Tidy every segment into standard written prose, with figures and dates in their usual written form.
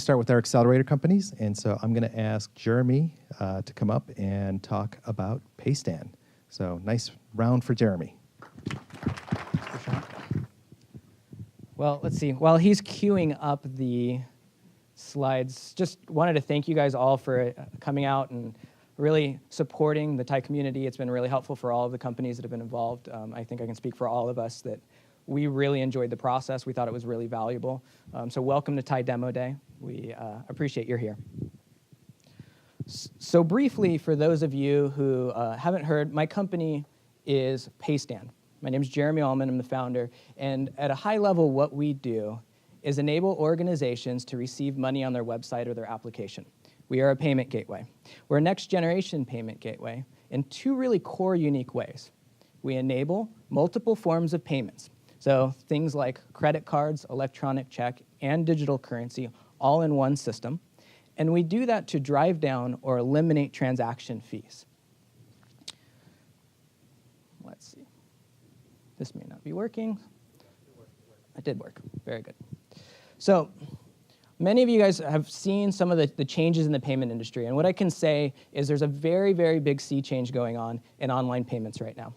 start with our accelerator companies, and so I'm going to ask Jeremy to come up and talk about Paystand. So nice round for Jeremy. Well, let's see. While he's queuing up the slides, just wanted to thank you guys all for coming out and really supporting the TiE community. It's been really helpful for all of the companies that have been involved. I think I can speak for all of us that we really enjoyed the process. We thought it was really valuable. So welcome to TiE Demo Day. We appreciate you're here. So briefly, for those of you who haven't heard, my company is Paystand. My name is Jeremy Allman. I'm the founder. And at a high level, what we do is enable organizations to receive money on their website or their application. We are a payment gateway. We're a next-generation payment gateway in two really core unique ways. We enable multiple forms of payments. So things like credit cards, electronic check, and digital currency all in one system. And we do that to drive down or eliminate transaction fees. Let's see. This may not be working. It did work. Very good. So many of you guys have seen some of the changes in the payment industry. And what I can say is there's a very, very big sea change going on in online payments right now.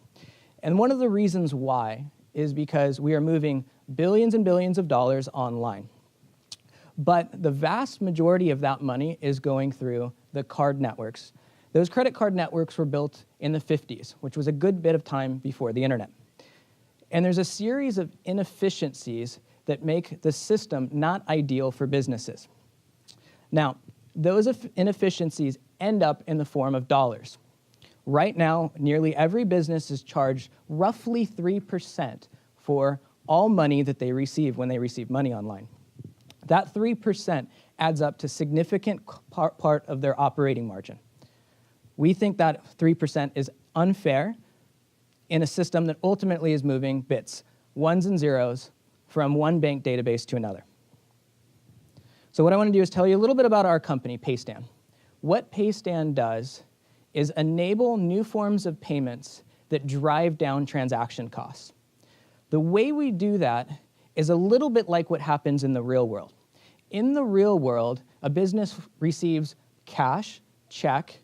And one of the reasons why is because we are moving billions and billions of dollars online. But the vast majority of that money is going through the card networks. Those credit card networks were built in the 50s, which was a good bit of time before the internet. And there's a series of inefficiencies that make the system not ideal for businesses. Now, those inefficiencies end up in the form of dollars. Right now, nearly every business is charged roughly 3% for all money that they receive when they receive money online. That 3% adds up to significant part of their operating margin. We think that 3% is unfair in a system that ultimately is moving bits, ones and zeros, from one bank database to another. So what I want to do is tell you a little bit about our company, Paystand. What Paystand does is enable new forms of payments that drive down transaction costs. The way we do that is a little bit like what happens in the real world. In the real world, a business receives cash, check,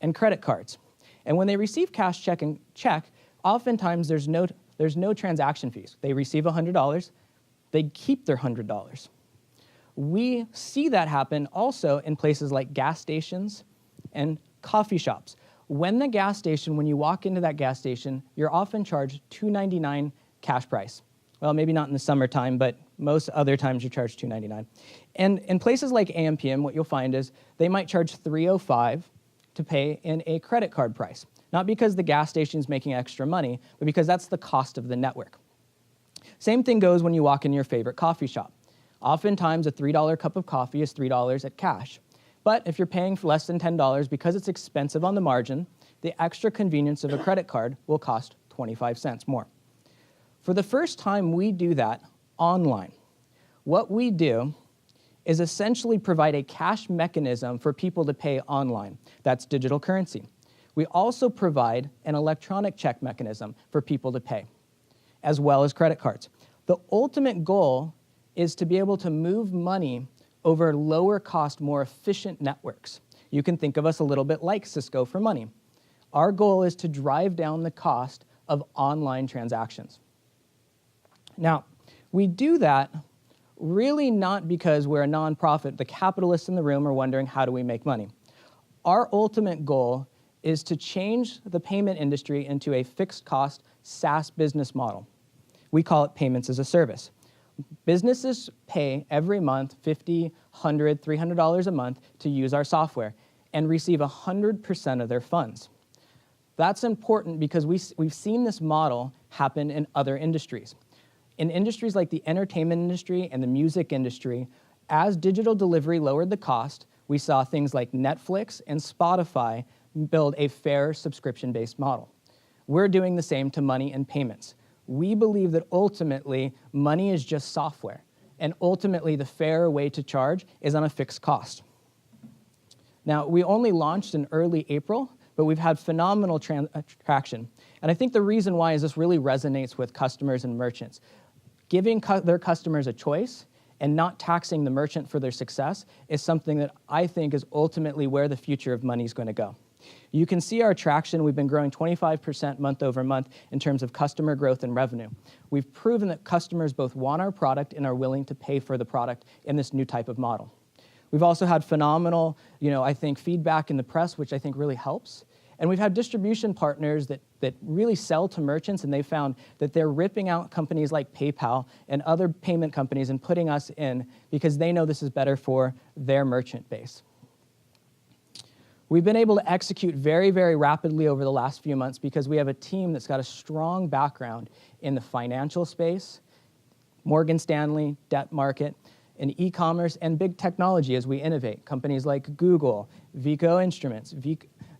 and credit cards. And when they receive cash, check, and check, oftentimes there's no transaction fees. They receive $100, they keep their $100. We see that happen also in places like gas stations and coffee shops. When you walk into that gas station, you're often charged $2.99 cash price. Well, maybe not in the summertime, but most other times you're charged $2.99. And in places like AMPM, what you'll find is they might charge $3.05 to pay in a credit card price. Not because the gas station's making extra money, but because that's the cost of the network. Same thing goes when you walk in your favorite coffee shop. Oftentimes, a $3 cup of coffee is $3 at cash. But if you're paying for less than $10, because it's expensive on the margin, the extra convenience of a credit card will cost 25 cents more. For the first time, we do that online. What we do is essentially provide a cash mechanism for people to pay online. That's digital currency. We also provide an electronic check mechanism for people to pay, as well as credit cards. The ultimate goal is to be able to move money over lower cost, more efficient networks. You can think of us a little bit like Cisco for money. Our goal is to drive down the cost of online transactions. Now, we do that really not because we're a nonprofit. The capitalists in the room are wondering, how do we make money? Our ultimate goal is to change the payment industry into a fixed cost SaaS business model. We call it payments as a service. Businesses pay every month $50, $100, $300 a month to use our software and receive 100% of their funds. That's important because we've seen this model happen in other industries. In industries like the entertainment industry and the music industry, as digital delivery lowered the cost, we saw things like Netflix and Spotify build a fair subscription-based model. We're doing the same to money and payments. We believe that ultimately money is just software, and ultimately the fair way to charge is on a fixed cost. Now, we only launched in early April, but we've had phenomenal traction. And I think the reason why is this really resonates with customers and merchants. Giving their customers a choice and not taxing the merchant for their success is something that I think is ultimately where the future of money is going to go. You can see our traction. We've been growing 25% month over month in terms of customer growth and revenue. We've proven that customers both want our product and are willing to pay for the product in this new type of model. We've also had phenomenal, I think, feedback in the press, which I think really helps. And we've had distribution partners that really sell to merchants, and they found that they're ripping out companies like PayPal and other payment companies and putting us in because they know this is better for their merchant base. We've been able to execute very, very rapidly over the last few months because we have a team that's got a strong background in the financial space, Morgan Stanley, debt market, in e-commerce, and big technology as we innovate. Companies like Google, Veeco Instruments,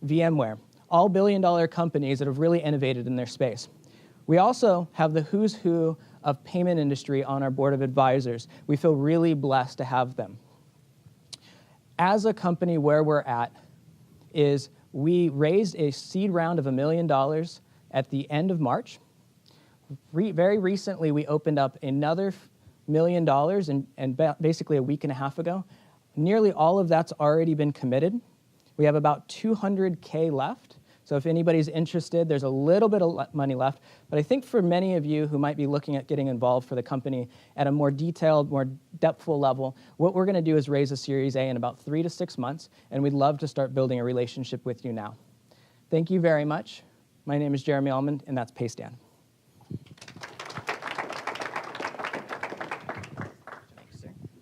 VMware, all billion-dollar companies that have really innovated in their space. We also have the who's who of payment industry on our board of advisors. We feel really blessed to have them. As a company, where we're at is we raised a seed round of $1 million at the end of March. Very recently, we opened up another $1 million and basically a week and a half ago. Nearly all of that's already been committed. We have about $200K left. So if anybody's interested, there's a little bit of money left. But I think for many of you who might be looking at getting involved for the company at a more detailed, more depthful level, what we're going to do is raise a Series A in about 3 to 6 months, and we'd love to start building a relationship with you now. Thank you very much. My name is Jeremy Almond, and that's PayStan.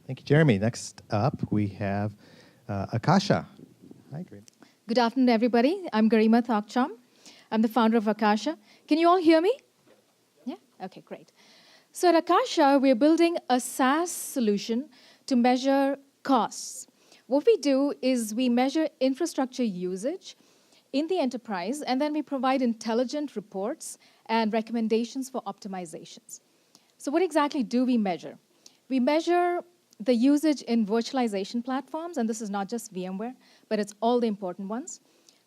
Thank you, Jeremy. Next up, we have Akasha. Hi, Garima. Good afternoon, everybody. I'm Garima Thakcham. I'm the founder of Akasha. Can you all hear me? Yeah? Okay, great. So at Akasha, we're building a SaaS solution to measure costs. What we do is we measure infrastructure usage in the enterprise, and then we provide intelligent reports and recommendations for optimizations. So what exactly do we measure? We measure the usage in virtualization platforms, and this is not just VMware, but it's all the important ones.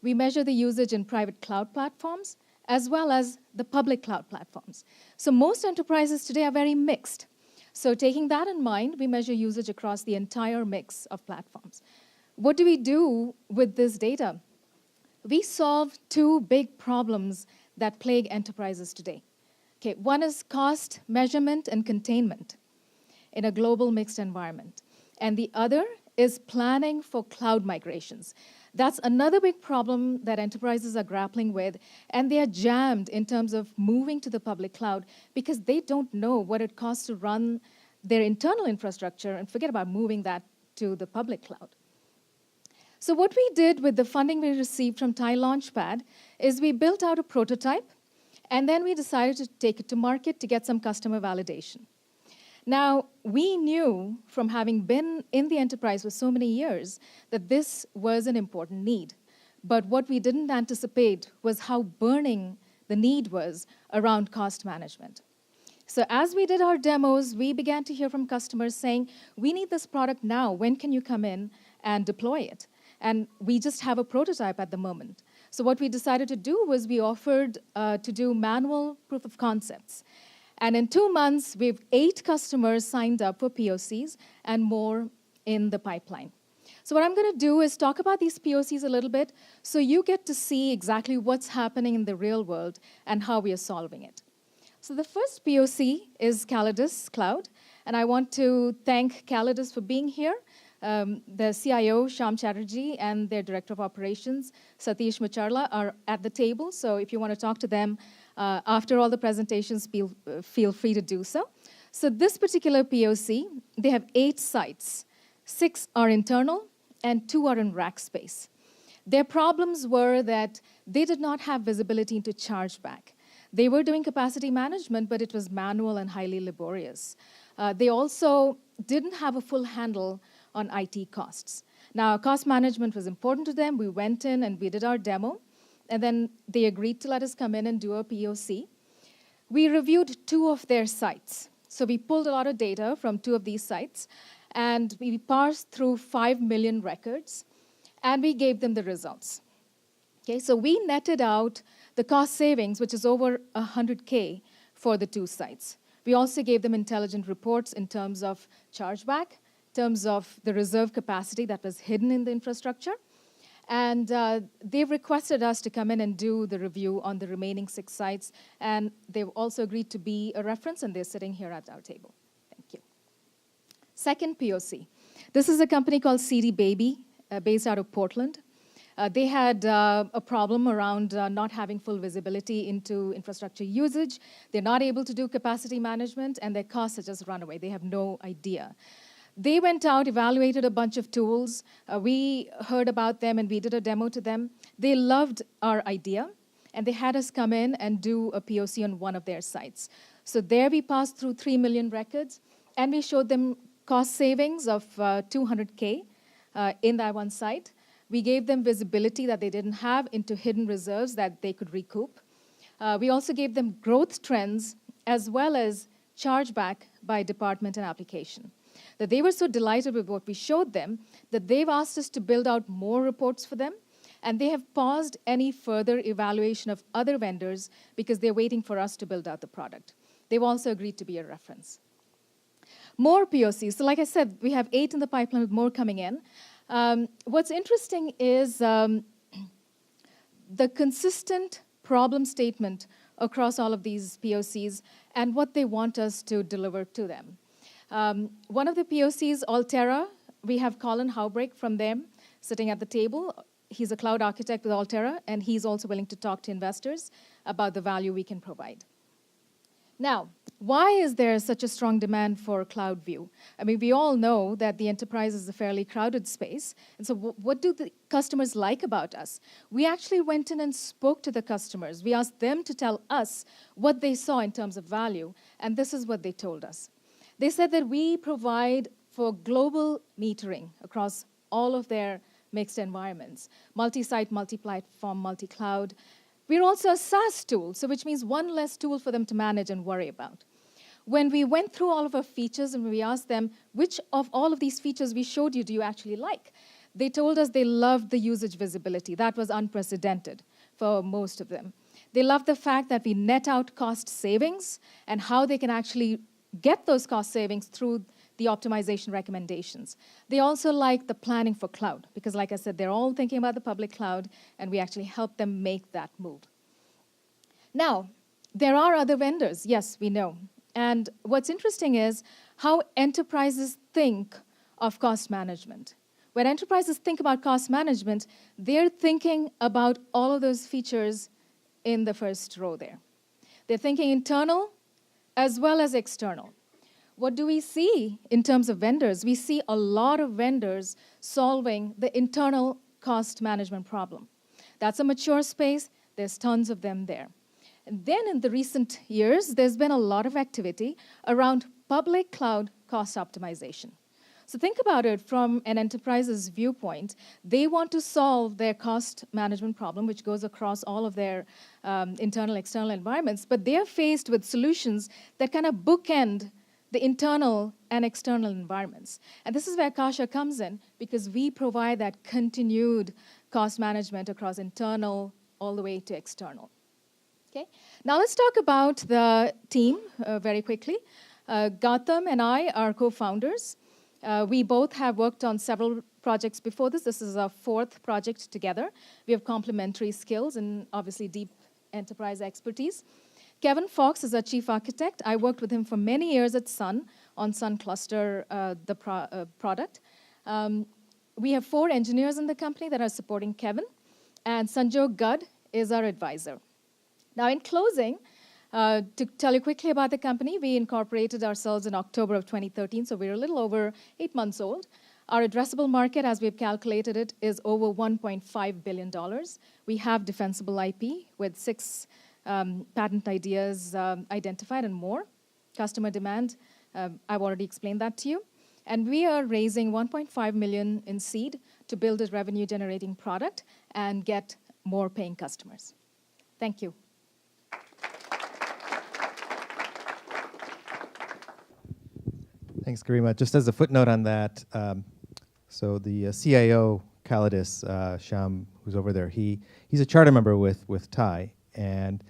We measure the usage in private cloud platforms, as well as the public cloud platforms. So most enterprises today are very mixed. So taking that in mind, we measure usage across the entire mix of platforms. What do we do with this data? We solve two big problems that plague enterprises today. Okay, one is cost measurement and containment in a global mixed environment. And the other is planning for cloud migrations. That's another big problem that enterprises are grappling with, and they are jammed in terms of moving to the public cloud because they don't know what it costs to run their internal infrastructure, and forget about moving that to the public cloud. So what we did with the funding we received from TiE Launchpad is we built out a prototype, and then we decided to take it to market to get some customer validation. Now, we knew from having been in the enterprise for so many years that this was an important need. But what we didn't anticipate was how burning the need was around cost management. So as we did our demos, we began to hear from customers saying, we need this product now. When can you come in and deploy it? And we just have a prototype at the moment. So what we decided to do was we offered to do manual proof of concepts. And in 2 months, we have 8 customers signed up for POCs and more in the pipeline. So what I'm going to do is talk about these POCs a little bit so you get to see exactly what's happening in the real world and how we are solving it. So the first POC is Calidus Cloud. And I want to thank Calidus for being here. The CIO, Shyam Chatterjee, and their Director of Operations, Satish Macharla, are at the table. So if you want to talk to them after all the presentations, feel free to do so. So this particular POC, they have 8 sites. 6 are internal, and 2 are in rack space. Their problems were that they did not have visibility into chargeback. They were doing capacity management, but it was manual and highly laborious. They also didn't have a full handle on IT costs. Now, cost management was important to them. We went in and we did our demo, and then they agreed to let us come in and do a POC. We reviewed 2 of their sites. So we pulled a lot of data from 2 of these sites, and we parsed through 5 million records, and we gave them the results. Okay, so we netted out the cost savings, which is over $100K for the 2 sites. We also gave them intelligent reports in terms of chargeback, in terms of the reserve capacity that was hidden in the infrastructure. And they've requested us to come in and do the review on the remaining 6 sites. And they've also agreed to be a reference, and they're sitting here at our table. Thank you. Second POC. This is a company called CD Baby, based out of Portland. They had a problem around not having full visibility into infrastructure usage. They're not able to do capacity management, and their costs have just run away. They have no idea. They went out, evaluated a bunch of tools. We heard about them, and we did a demo to them. They loved our idea, and they had us come in and do a POC on one of their sites. So there we passed through 3 million records, and we showed them cost savings of $200K in that one site. We gave them visibility that they didn't have into hidden reserves that they could recoup. We also gave them growth trends as well as chargeback by department and application. That they were so delighted with what we showed them that they've asked us to build out more reports for them, and they have paused any further evaluation of other vendors because they're waiting for us to build out the product. They've also agreed to be a reference. More POCs. So like I said, we have 8 in the pipeline with more coming in. What's interesting is the consistent problem statement across all of these POCs and what they want us to deliver to them. One of the POCs, Altera, we have Colin Howbrick from them sitting at the table. He's a cloud architect with Altera, and he's also willing to talk to investors about the value we can provide. Now, why is there such a strong demand for CloudView? I mean, we all know that the enterprise is a fairly crowded space. And so what do the customers like about us? We actually went in and spoke to the customers. We asked them to tell us what they saw in terms of value, and this is what they told us. They said that we provide for global metering across all of their mixed environments, multi-site, multi-platform, multi-cloud. We're also a SaaS tool, so which means one less tool for them to manage and worry about. When we went through all of our features and we asked them, which of all of these features we showed you do you actually like? They told us they loved the usage visibility. That was unprecedented for most of them. They loved the fact that we net out cost savings and how they can actually get those cost savings through the optimization recommendations. They also like the planning for cloud, because like I said, they're all thinking about the public cloud, and we actually help them make that move. Now, there are other vendors, yes, we know. And what's interesting is how enterprises think of cost management. When enterprises think about cost management, they're thinking about all of those features in the first row there. They're thinking internal as well as external. What do we see in terms of vendors? We see a lot of vendors solving the internal cost management problem. That's a mature space. There's tons of them there. And then in the recent years, there's been a lot of activity around public cloud cost optimization. So think about it from an enterprise's viewpoint. They want to solve their cost management problem, which goes across all of their internal, external environments, but they're faced with solutions that kind of bookend the internal and external environments. And this is where Akasha comes in, because we provide that continued cost management across internal all the way to external. Okay? Now let's talk about the team very quickly. Gautam and I are co-founders. We both have worked on several projects before this. This is our 4th project together. We have complementary skills and obviously deep enterprise expertise. Kevin Fox is our chief architect. I worked with him for many years at Sun, on Sun Cluster, the product. We have 4 engineers in the company that are supporting Kevin, and Sanjog Gad is our advisor. Now, in closing, to tell you quickly about the company, we incorporated ourselves in October of 2013, so we're a little over 8 months old. Our addressable market, as we've calculated it, is over $1.5 billion. We have defensible IP with 6 patent ideas identified and more. Customer demand, I've already explained that to you. And we are raising $1.5 million in seed to build a revenue-generating product and get more paying customers. Thank you. Thanks, Garima. Just as a footnote on that, so the CIO, Khalidis, Sham, who's over there, he's a charter member with TiE, and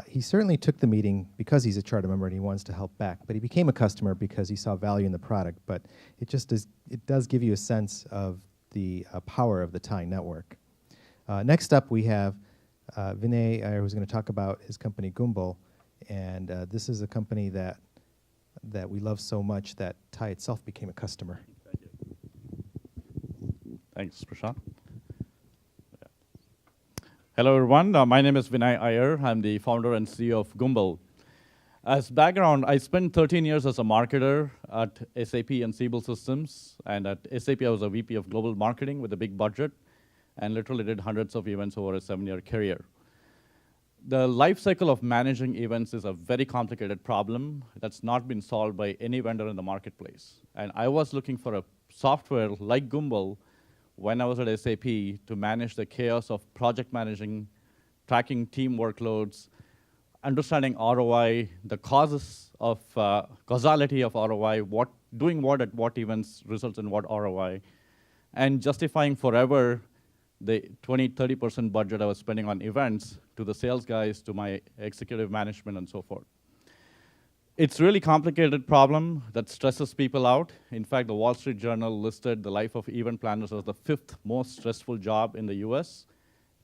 He certainly took the meeting because he's a charter member and he wants to help back, but he became a customer because he saw value in the product. But it does give you a sense of the power of the TiE network. Next up, we have Vinay, who's going to talk about his company Gumbel, and this is a company that we love so much that TiE itself became a customer. Thank you. Thanks, Prashant. Hello, everyone. My name is Vinay Iyer. I'm the founder and CEO of Gumbel. As background, I spent 13 years as a marketer at SAP and Siebel Systems. And at SAP, I was a VP of global marketing with a big budget and literally did hundreds of events over a 7-year career. The life cycle of managing events is a very complicated problem that's not been solved by any vendor in the marketplace. And I was looking for a software like Gumbel when I was at SAP to manage the chaos of project managing, tracking team workloads, understanding ROI, the causes of causality of ROI, doing what at what events results in what ROI, and justifying forever the 20–30% budget I was spending on events to the sales guys, to my executive management, and so forth. It's a really complicated problem that stresses people out. In fact, the Wall Street Journal listed the life of event planners as the 5th most stressful job in the US,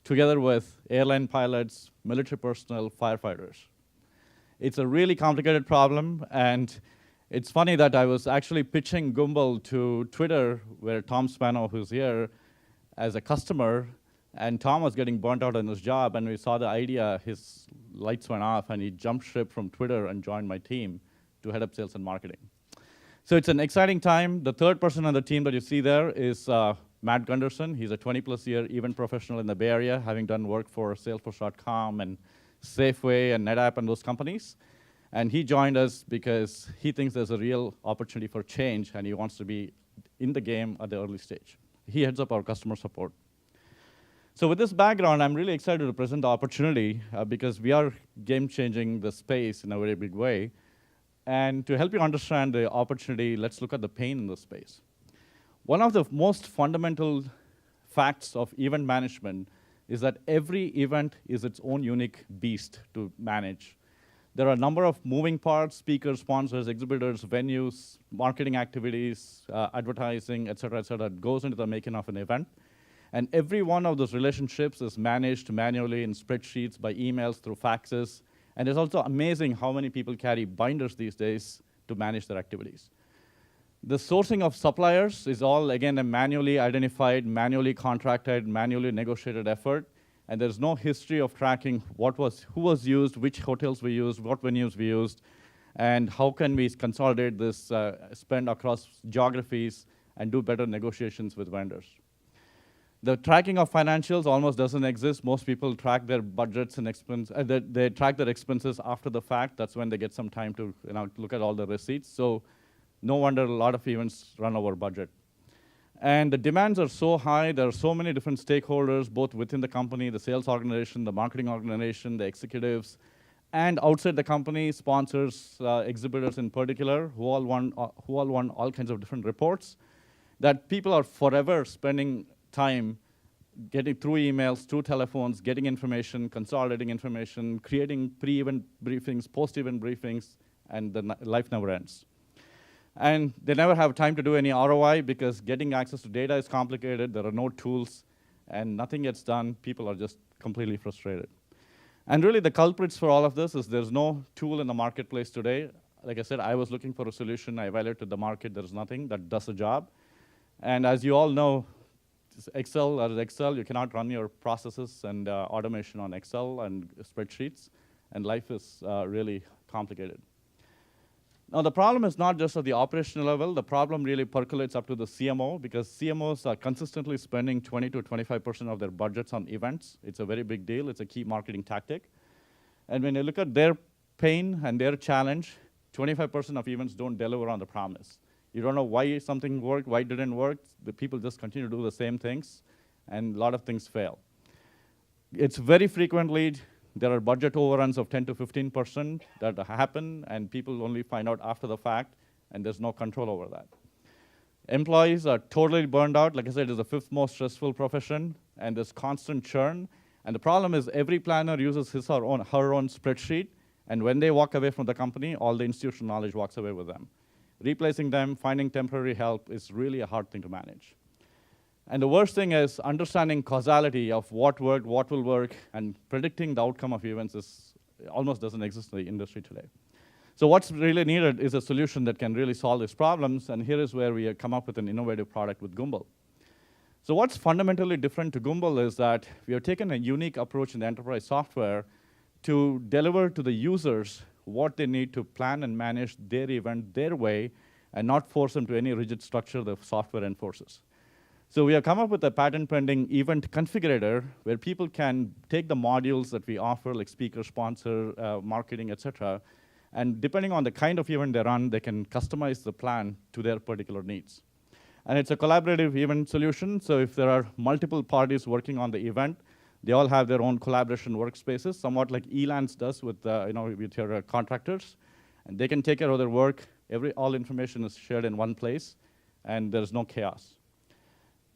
together with airline pilots, military personnel, firefighters. It's a really complicated problem, and it's funny that I was actually pitching Gumbel to Twitter, where Tom Spano, who's here, as a customer, and Tom was getting burnt out on his job, and we saw the idea, his lights went off, and he jumped ship from Twitter and joined my team to head up sales and marketing. So it's an exciting time. The third person on the team that you see there is Matt Gunderson. He's a 20+ year event professional in the Bay Area, having done work for Salesforce.com and Safeway and NetApp and those companies. And he joined us because he thinks there's a real opportunity for change, and he wants to be in the game at the early stage. He heads up our customer support. So with this background, I'm really excited to present the opportunity because we are game-changing the space in a very big way. And to help you understand the opportunity, let's look at the pain in the space. One of the most fundamental facts of event management is that every event is its own unique beast to manage. There are a number of moving parts: speakers, sponsors, exhibitors, venues, marketing activities, advertising, et cetera, that goes into the making of an event. And every one of those relationships is managed manually in spreadsheets, by emails, through faxes. And it's also amazing how many people carry binders these days to manage their activities. The sourcing of suppliers is all, again, a manually identified, manually contracted, manually negotiated effort. And there's no history of tracking who was used, which hotels we used, what venues we used, and how can we consolidate this spend across geographies and do better negotiations with vendors. The tracking of financials almost doesn't exist. Most people track their budgets and they track their expenses after the fact. That's when they get some time to look at all the receipts. So no wonder a lot of events run over budget. And the demands are so high. There are so many different stakeholders, both within the company, the sales organization, the marketing organization, the executives, and outside the company, sponsors, exhibitors in particular, who all want all kinds of different reports, that people are forever spending time getting through emails, through telephones, getting information, consolidating information, creating pre-event briefings, post-event briefings, and the life never ends. And they never have time to do any ROI because getting access to data is complicated. There are no tools, and nothing gets done. People are just completely frustrated. And really, the culprits for all of this is there's no tool in the marketplace today. Like I said, I was looking for a solution. I evaluated the market. There's nothing that does the job. And as you all know, Excel, you cannot run your processes and automation on Excel and spreadsheets, and life is really complicated. Now, the problem is not just at the operational level. The problem really percolates up to the CMO, because CMOs are consistently spending 20–25% of their budgets on events. It's a very big deal. It's a key marketing tactic. And when you look at their pain and their challenge, 25% of events don't deliver on the promise. You don't know why something worked, why it didn't work. The people just continue to do the same things, and a lot of things fail. It's very frequently, there are budget overruns of 10–15% that happen, and people only find out after the fact, and there's no control over that. Employees are totally burned out. Like I said, it's the 5th most stressful profession, and there's constant churn. And the problem is every planner uses his or her own spreadsheet, and when they walk away from the company, all the institutional knowledge walks away with them. Replacing them, finding temporary help is really a hard thing to manage. And the worst thing is understanding causality of what worked, what will work, and predicting the outcome of events almost doesn't exist in the industry today. So what's really needed is a solution that can really solve these problems, and here is where we have come up with an innovative product with Gumball. So what's fundamentally different to Gumball is that we have taken a unique approach in the enterprise software to deliver to the users what they need to plan and manage their event their way and not force them to any rigid structure the software enforces. So we have come up with a patent-pending event configurator where people can take the modules that we offer, like speaker, sponsor, marketing, et cetera, and depending on the kind of event they run, they can customize the plan to their particular needs. And it's a collaborative event solution, so if there are multiple parties working on the event, they all have their own collaboration workspaces, somewhat like Elance does with your contractors. And they can take care of their work. All information is shared in one place, and there's no chaos.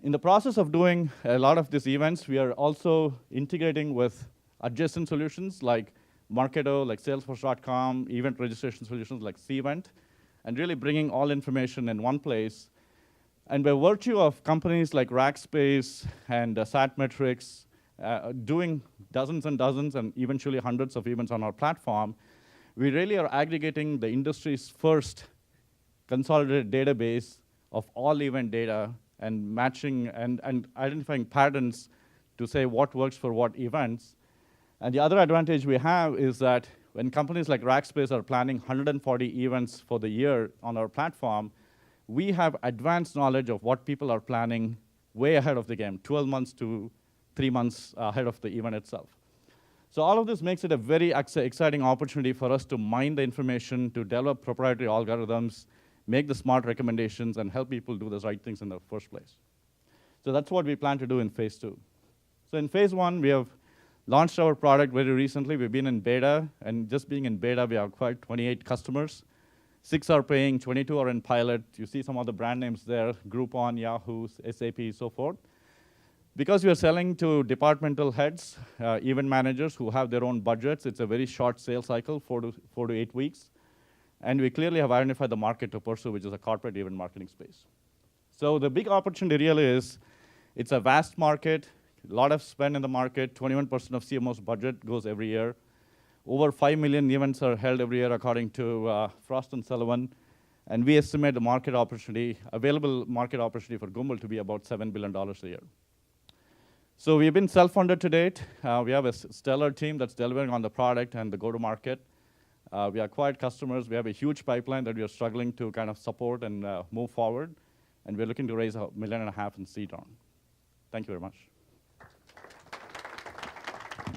In the process of doing a lot of these events, we are also integrating with adjacent solutions like Marketo, like Salesforce.com, event registration solutions like Cvent, and really bringing all information in one place. And by virtue of companies like Rackspace and Satmetrics doing dozens and dozens and eventually hundreds of events on our platform, we really are aggregating the industry's first consolidated database of all event data and matching and identifying patterns to say what works for what events. And the other advantage we have is that when companies like Rackspace are planning 140 events for the year on our platform, we have advanced knowledge of what people are planning way ahead of the game, 12 months to 3 months ahead of the event itself. So all of this makes it a very exciting opportunity for us to mine the information, to develop proprietary algorithms, make the smart recommendations, and help people do the right things in the first place. So that's what we plan to do in phase 2. So in phase 1, we have launched our product very recently. We've been in beta, and just being in beta, we have acquired 28 customers. 6 are paying, 22 are in pilot. You see some of the brand names there, Groupon, Yahoo, SAP, so forth. Because we are selling to departmental heads, event managers who have their own budgets, it's a very short sales cycle, 4 to 8 weeks. And we clearly have identified the market to pursue, which is a corporate event marketing space. So the big opportunity really is, it's a vast market, a lot of spend in the market, 21% of CMO's budget goes every year. Over 5 million events are held every year according to Frost & Sullivan. And we estimate the market opportunity, available market opportunity for Gumball to be about $7 billion a year. So we've been self-funded to date. We have a stellar team that's delivering on the product and the go-to-market. We acquired customers. We have a huge pipeline that we are struggling to kind of support and move forward. And we're looking to raise $1.5 million in seed round. Thank you very much.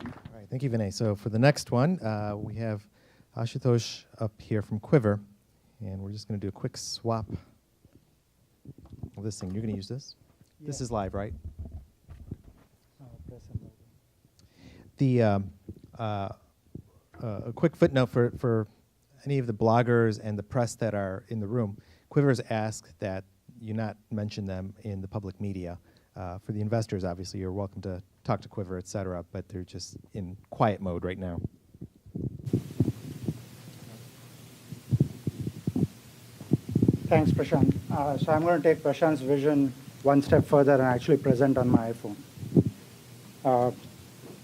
All right, thank you, Vinay. So for the next one, we have Ashutosh up here from Quiver. And we're just going to do a quick swap of this thing. You're going to use this? Yeah. This is live, right? A quick footnote for any of the bloggers and the press that are in the room. Quiver's asked that you not mention them in the public media. For the investors, obviously, you're welcome to talk to Quiver, et cetera, but they're just in quiet mode right now. Thanks, Prashant. So I'm going to take Prashant's vision one step further and actually present on my iPhone.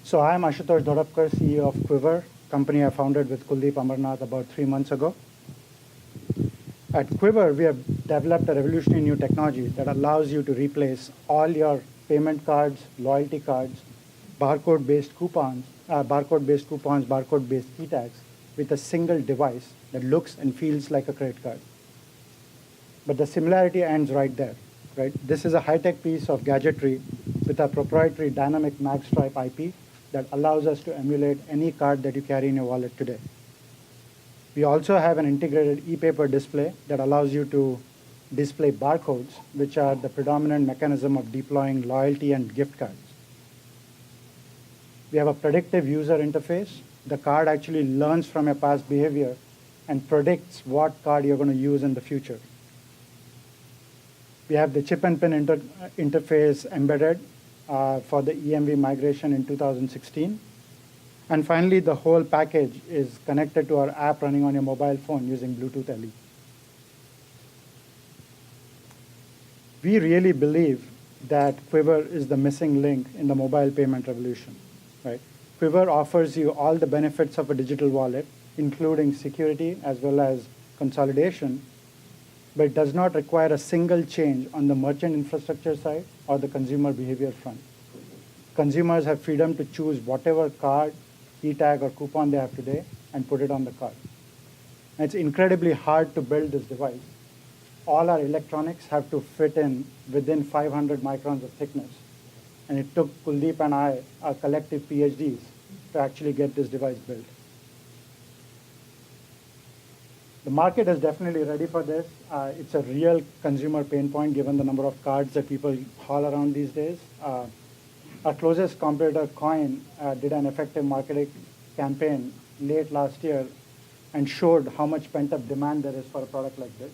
So I'm Ashutosh Dodapkar, CEO of Quiver, company I founded with Kuldeep Amarnath about 3 months ago. At Quiver, we have developed a revolutionary new technology that allows you to replace all your payment cards, loyalty cards, barcode-based coupons, barcode-based key tags with a single device that looks and feels like a credit card. But the similarity ends right there, right? This is a high-tech piece of gadgetry with a proprietary dynamic magstripe IP that allows us to emulate any card that you carry in your wallet today. We also have an integrated e-paper display that allows you to display barcodes, which are the predominant mechanism of deploying loyalty and gift cards. We have a predictive user interface. The card actually learns from your past behavior and predicts what card you're going to use in the future. We have the chip and pin interface embedded, for the EMV migration in 2016. And finally, the whole package is connected to our app running on your mobile phone using Bluetooth LE. We really believe that Quiver is the missing link in the mobile payment revolution, right? Quiver offers you all the benefits of a digital wallet, including security as well as consolidation, but it does not require a single change on the merchant infrastructure side or the consumer behavior front. Consumers have freedom to choose whatever card, e-tag, or coupon they have today and put it on the card. And it's incredibly hard to build this device. All our electronics have to fit in within 500 microns of thickness. And it took Kuldeep and I, our collective PhDs, to actually get this device built. The market is definitely ready for this. It's a real consumer pain point given the number of cards that people haul around these days. Our closest competitor, Coin, did an effective marketing campaign late last year and showed how much pent-up demand there is for a product like this.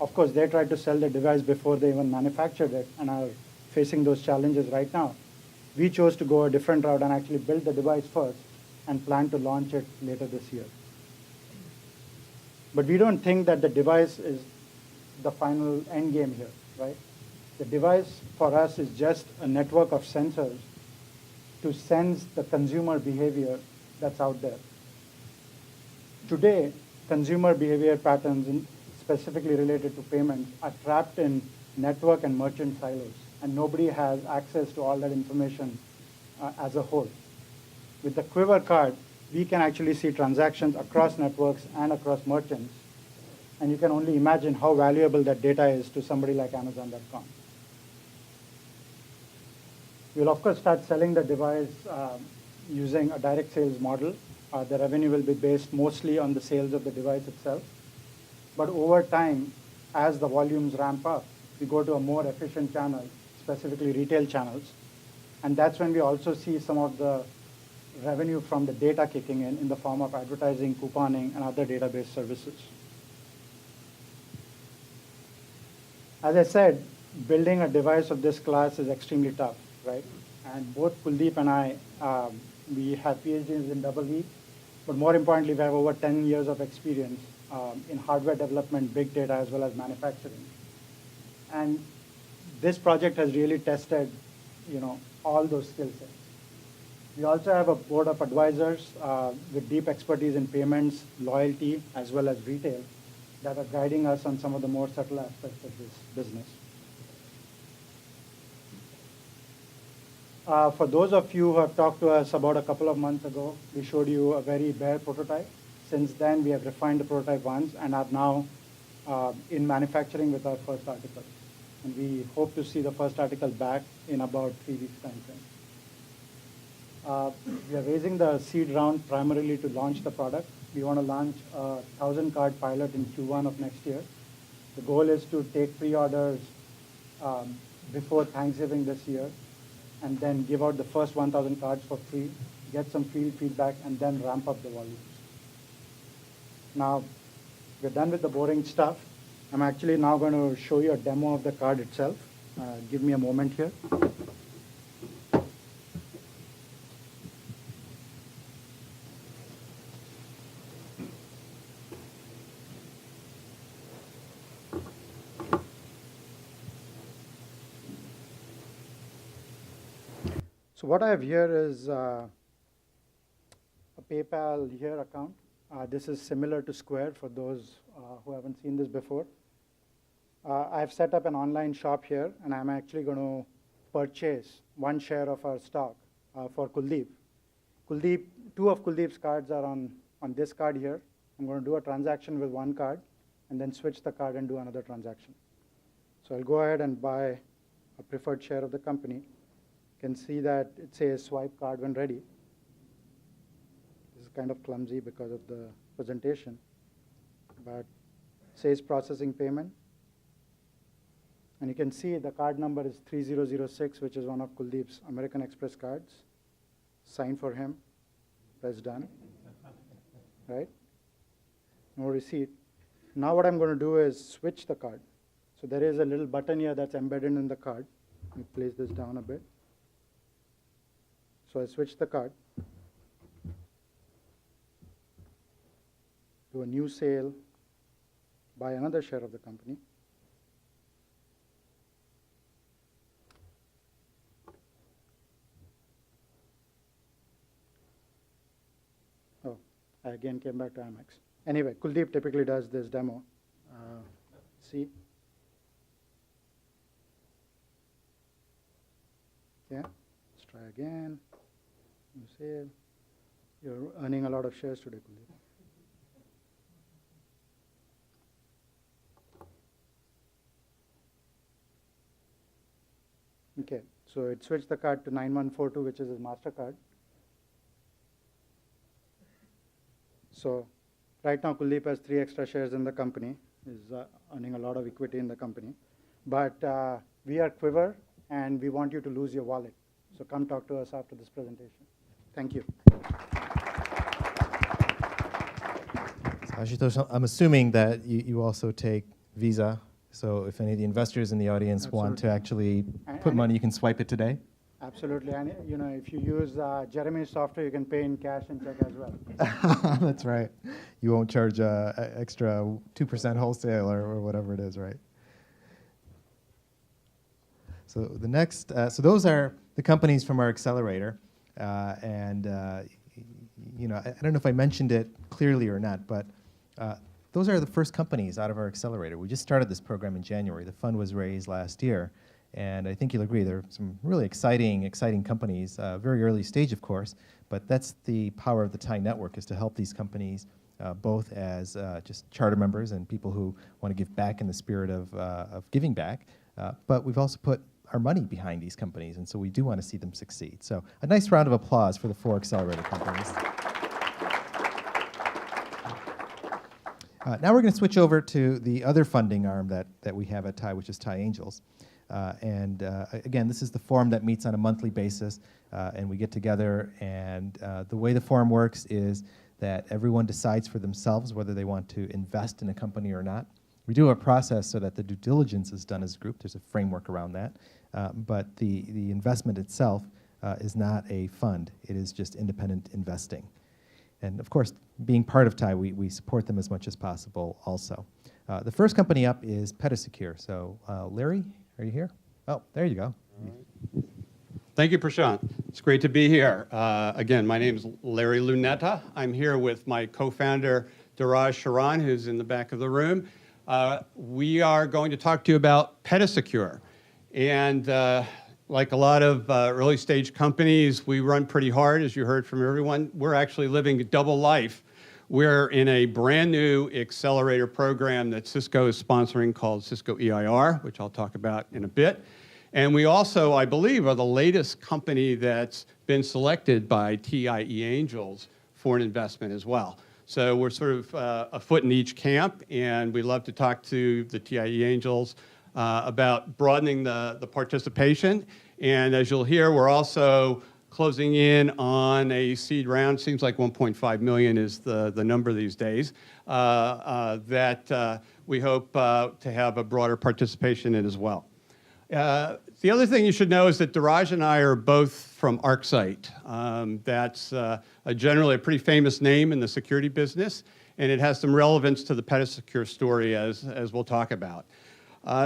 Of course, they tried to sell the device before they even manufactured it and are facing those challenges right now. We chose to go a different route and actually build the device first and plan to launch it later this year. But we don't think that the device is the final end game here, right? The device for us is just a network of sensors to sense the consumer behavior that's out there. Today, consumer behavior patterns, specifically related to payments, are trapped in network and merchant silos, and nobody has access to all that information as a whole. With the Quiver card, we can actually see transactions across networks and across merchants, and you can only imagine how valuable that data is to somebody like Amazon.com. We'll, of course, start selling the device using a direct sales model. The revenue will be based mostly on the sales of the device itself. But over time, as the volumes ramp up, we go to a more efficient channel, specifically retail channels. And that's when we also see some of the revenue from the data kicking in the form of advertising, couponing, and other database services. As I said, building a device of this class is extremely tough, right? And both Kuldeep and I, we have PhDs in EE, but more importantly, we have over 10 years of experience in hardware development, big data, as well as manufacturing. And this project has really tested, all those skill sets. We also have a board of advisors with deep expertise in payments, loyalty, as well as retail that are guiding us on some of the more subtle aspects of this business. For those of you who have talked to us about a couple of months ago, we showed you a very bare prototype. Since then, we have refined the prototype once and are now in manufacturing with our first article. And we hope to see the first article back in about 3 weeks' time frame. We are raising the seed round primarily to launch the product. We want to launch a 1,000-card pilot in Q1 of next year. The goal is to take pre-orders before Thanksgiving this year, and then give out the first 1,000 cards for free, get some field feedback, and then ramp up the volumes. Now, we're done with the boring stuff. I'm actually now going to show you a demo of the card itself. Give me a moment here. So what I have here is a PayPal here account. This is similar to Square for those who haven't seen this before. I've set up an online shop here, and I'm actually going to purchase 1 share of our stock for Kuldeep. Two of Kuldeep's cards are on this card here. I'm going to do a transaction with 1 card, and then switch the card and do another transaction. So I'll go ahead and buy a preferred share of the company. You can see that it says swipe card when ready. This is kind of clumsy because of the presentation, but it says processing payment. And you can see the card number is 3006, which is one of Kuldeep's American Express cards. Sign for him, press done, right? No receipt. Now what I'm going to do is switch the card. So there is a little button here that's embedded in the card. Let me place this down a bit. So I switch the card, do a new sale, buy another share of the company. Oh, I again came back to Amex. Anyway, Kuldeep typically does this demo. See? Yeah, let's try again. New sale. You're earning a lot of shares today, Kuldeep. Okay, so it switched the card to 9142, which is his MasterCard. So right now, Kuldeep has 3 extra shares in the company, is earning a lot of equity in the company. But we are Quiver, and we want you to lose your wallet. So come talk to us after this presentation. Thank you. So Ashutosh, I'm assuming that you also take Visa. So if any of the investors in the audience want to actually put money, you can swipe it today? Absolutely. And you know, if you use Jeremy's software, you can pay in cash and check as well. That's right. You won't charge extra 2% wholesale or whatever it is, right? So the next, so those are the companies from our accelerator. You know, I don't know if I mentioned it clearly or not, but those are the first companies out of our accelerator. We just started this program in January. The fund was raised last year. And I think you'll agree there are some really exciting companies, very early stage, of course, but that's the power of the TiE network, is to help these companies both as just charter members and people who want to give back in the spirit of giving back, but we've also put our money behind these companies, and so we do want to see them succeed. So a nice round of applause for the 4 accelerator companies. Now we're going to switch over to the other funding arm that we have at TiE, which is TiE Angels. Again, this is the forum that meets on a monthly basis, and we get together, and the way the forum works is that everyone decides for themselves whether they want to invest in a company or not. We do a process so that the due diligence is done as a group. There's a framework around that. But the investment itself is not a fund. It is just independent investing. And of course, being part of TiE, we support them as much as possible also. The first company up is Petasecure. So Larry, are you here? Oh, there you go. Thank you, Prashant. It's great to be here. Again, my name is Larry Lunetta. I'm here with my co-founder, Daraj Sharan, who's in the back of the room. We are going to talk to you about Petasecure. And like a lot of early stage companies, we run pretty hard, as you heard from everyone. We're actually living a double life. We're in a brand new accelerator program that Cisco is sponsoring called Cisco EIR, which I'll talk about in a bit. And we also, I believe, are the latest company that's been selected by TiE Angels for an investment as well. So we're sort of a foot in each camp, and we love to talk to the TiE Angels about broadening the participation. And as you'll hear, we're also closing in on a seed round. Seems like 1.5 million is the number these days, that we hope to have a broader participation in as well. The other thing you should know is that Daraj and I are both from ArcSight. That's generally a pretty famous name in the security business, and it has some relevance to the Petasecure story as we'll talk about.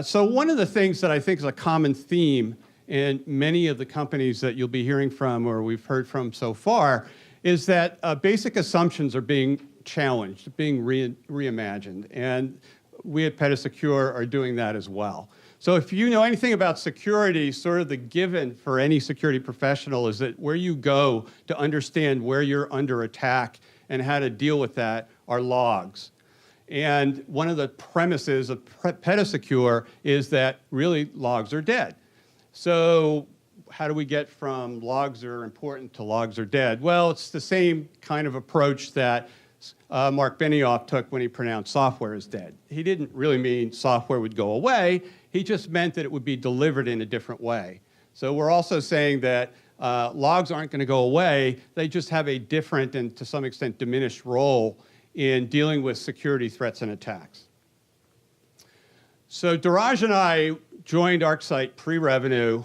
So one of the things that I think is a common theme in many of the companies that you'll be hearing from or we've heard from so far is that basic assumptions are being challenged, being reimagined, and we at Petasecure are doing that as well. So if you know anything about security, sort of the given for any security professional is that where you go to understand where you're under attack and how to deal with that are logs. And one of the premises of Petasecure is that really logs are dead. So how do we get from logs are important to logs are dead? Well, it's the same kind of approach that Mark Benioff took when he pronounced software is dead. He didn't really mean software would go away. He just meant that it would be delivered in a different way. So we're also saying that logs aren't going to go away. They just have a different and to some extent diminished role in dealing with security threats and attacks. So Daraj and I joined ArcSight pre-revenue.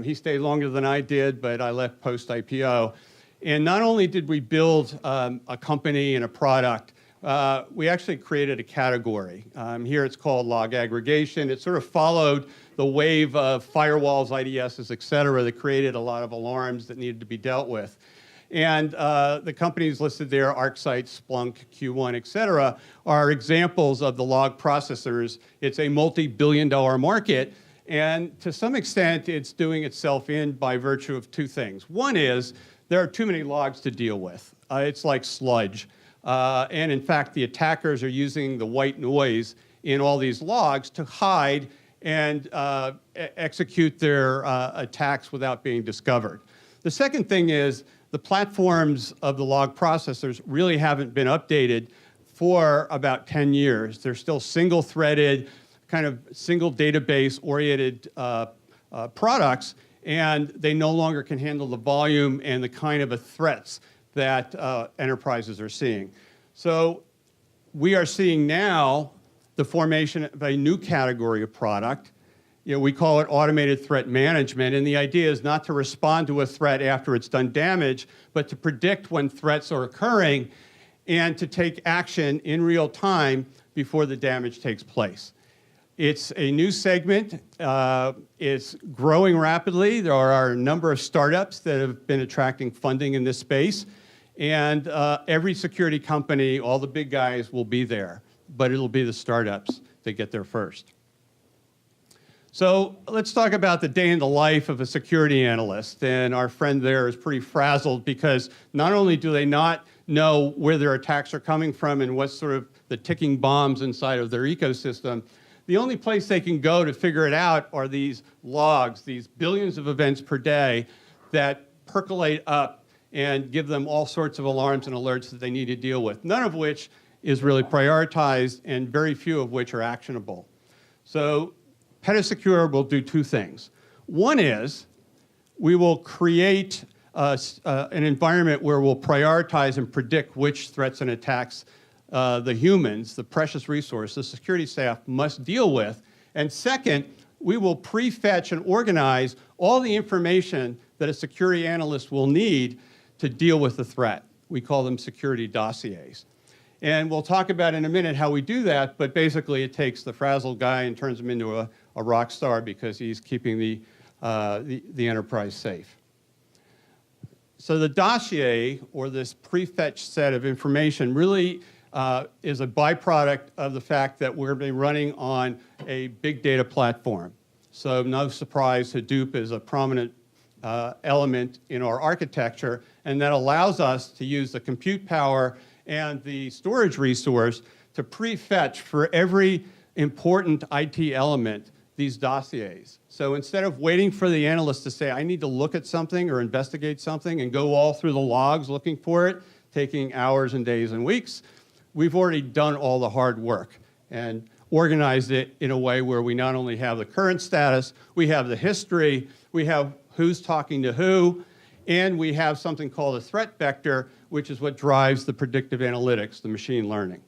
He stayed longer than I did, but I left post-IPO. And not only did we build a company and a product, we actually created a category. Here it's called log aggregation. It sort of followed the wave of firewalls, IDSs, et cetera, that created a lot of alarms that needed to be dealt with. And the companies listed there, ArcSight, Splunk, Q1, et cetera, are examples of the log processors. It's a multi-billion-dollar market, and to some extent, it's doing itself in by virtue of two things. One is there are too many logs to deal with. It's like sludge. And in fact, the attackers are using the white noise in all these logs to hide and execute their attacks without being discovered. The second thing is the platforms of the log processors really haven't been updated for about 10 years. They're still single-threaded, kind of single database-oriented products, and they no longer can handle the volume and the kind of threats that enterprises are seeing. So we are seeing now the formation of a new category of product. You know, we call it automated threat management, and the idea is not to respond to a threat after it's done damage, but to predict when threats are occurring and to take action in real time before the damage takes place. It's a new segment. It's growing rapidly. There are a number of startups that have been attracting funding in this space, and every security company, all the big guys, will be there, but it'll be the startups that get there first. So let's talk about the day in the life of a security analyst. And our friend there is pretty frazzled because not only do they not know where their attacks are coming from and what's sort of the ticking bombs inside of their ecosystem, the only place they can go to figure it out are these logs, these billions of events per day that percolate up and give them all sorts of alarms and alerts that they need to deal with, none of which is really prioritized and very few of which are actionable. So Petasecure will do two things. One is we will create an environment where we'll prioritize and predict which threats and attacks the humans, the precious resource, the security staff must deal with. And second, we will prefetch and organize all the information that a security analyst will need to deal with the threat. We call them security dossiers. And we'll talk about in a minute how we do that, but basically it takes the frazzled guy and turns him into a rock star because he's keeping the enterprise safe. So the dossier, or this prefetched set of information, really is a byproduct of the fact that we're going to be running on a big data platform. So no surprise, Hadoop is a prominent element in our architecture, and that allows us to use the compute power and the storage resource to prefetch for every important IT element these dossiers. So instead of waiting for the analyst to say, I need to look at something or investigate something and go all through the logs looking for it, taking hours and days and weeks, we've already done all the hard work and organized it in a way where we not only have the current status, we have the history, we have who's talking to who, and we have something called a threat vector, which is what drives the predictive analytics, the machine learning.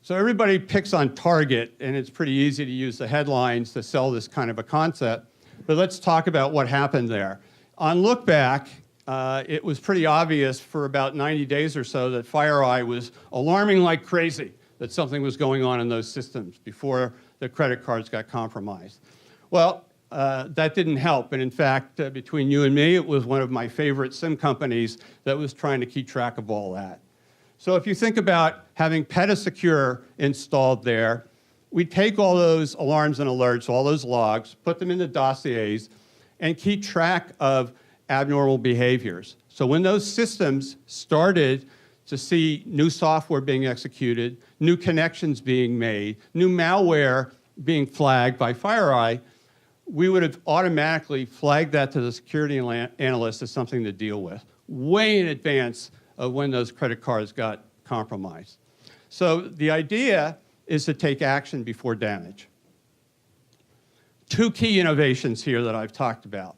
So everybody picks on Target, and it's pretty easy to use the headlines to sell this kind of a concept. But let's talk about what happened there. On look back, it was pretty obvious for about 90 days or so that FireEye was alarming like crazy that something was going on in those systems before the credit cards got compromised. Well, that didn't help. And in fact, between you and me, it was one of my favorite SIM companies that was trying to keep track of all that. So if you think about having Petasecure installed there, we take all those alarms and alerts, all those logs, put them into dossiers, and keep track of abnormal behaviors. So when those systems started to see new software being executed, new connections being made, new malware being flagged by FireEye, we would have automatically flagged that to the security analyst as something to deal with, way in advance of when those credit cards got compromised. So the idea is to take action before damage. Two key innovations here that I've talked about.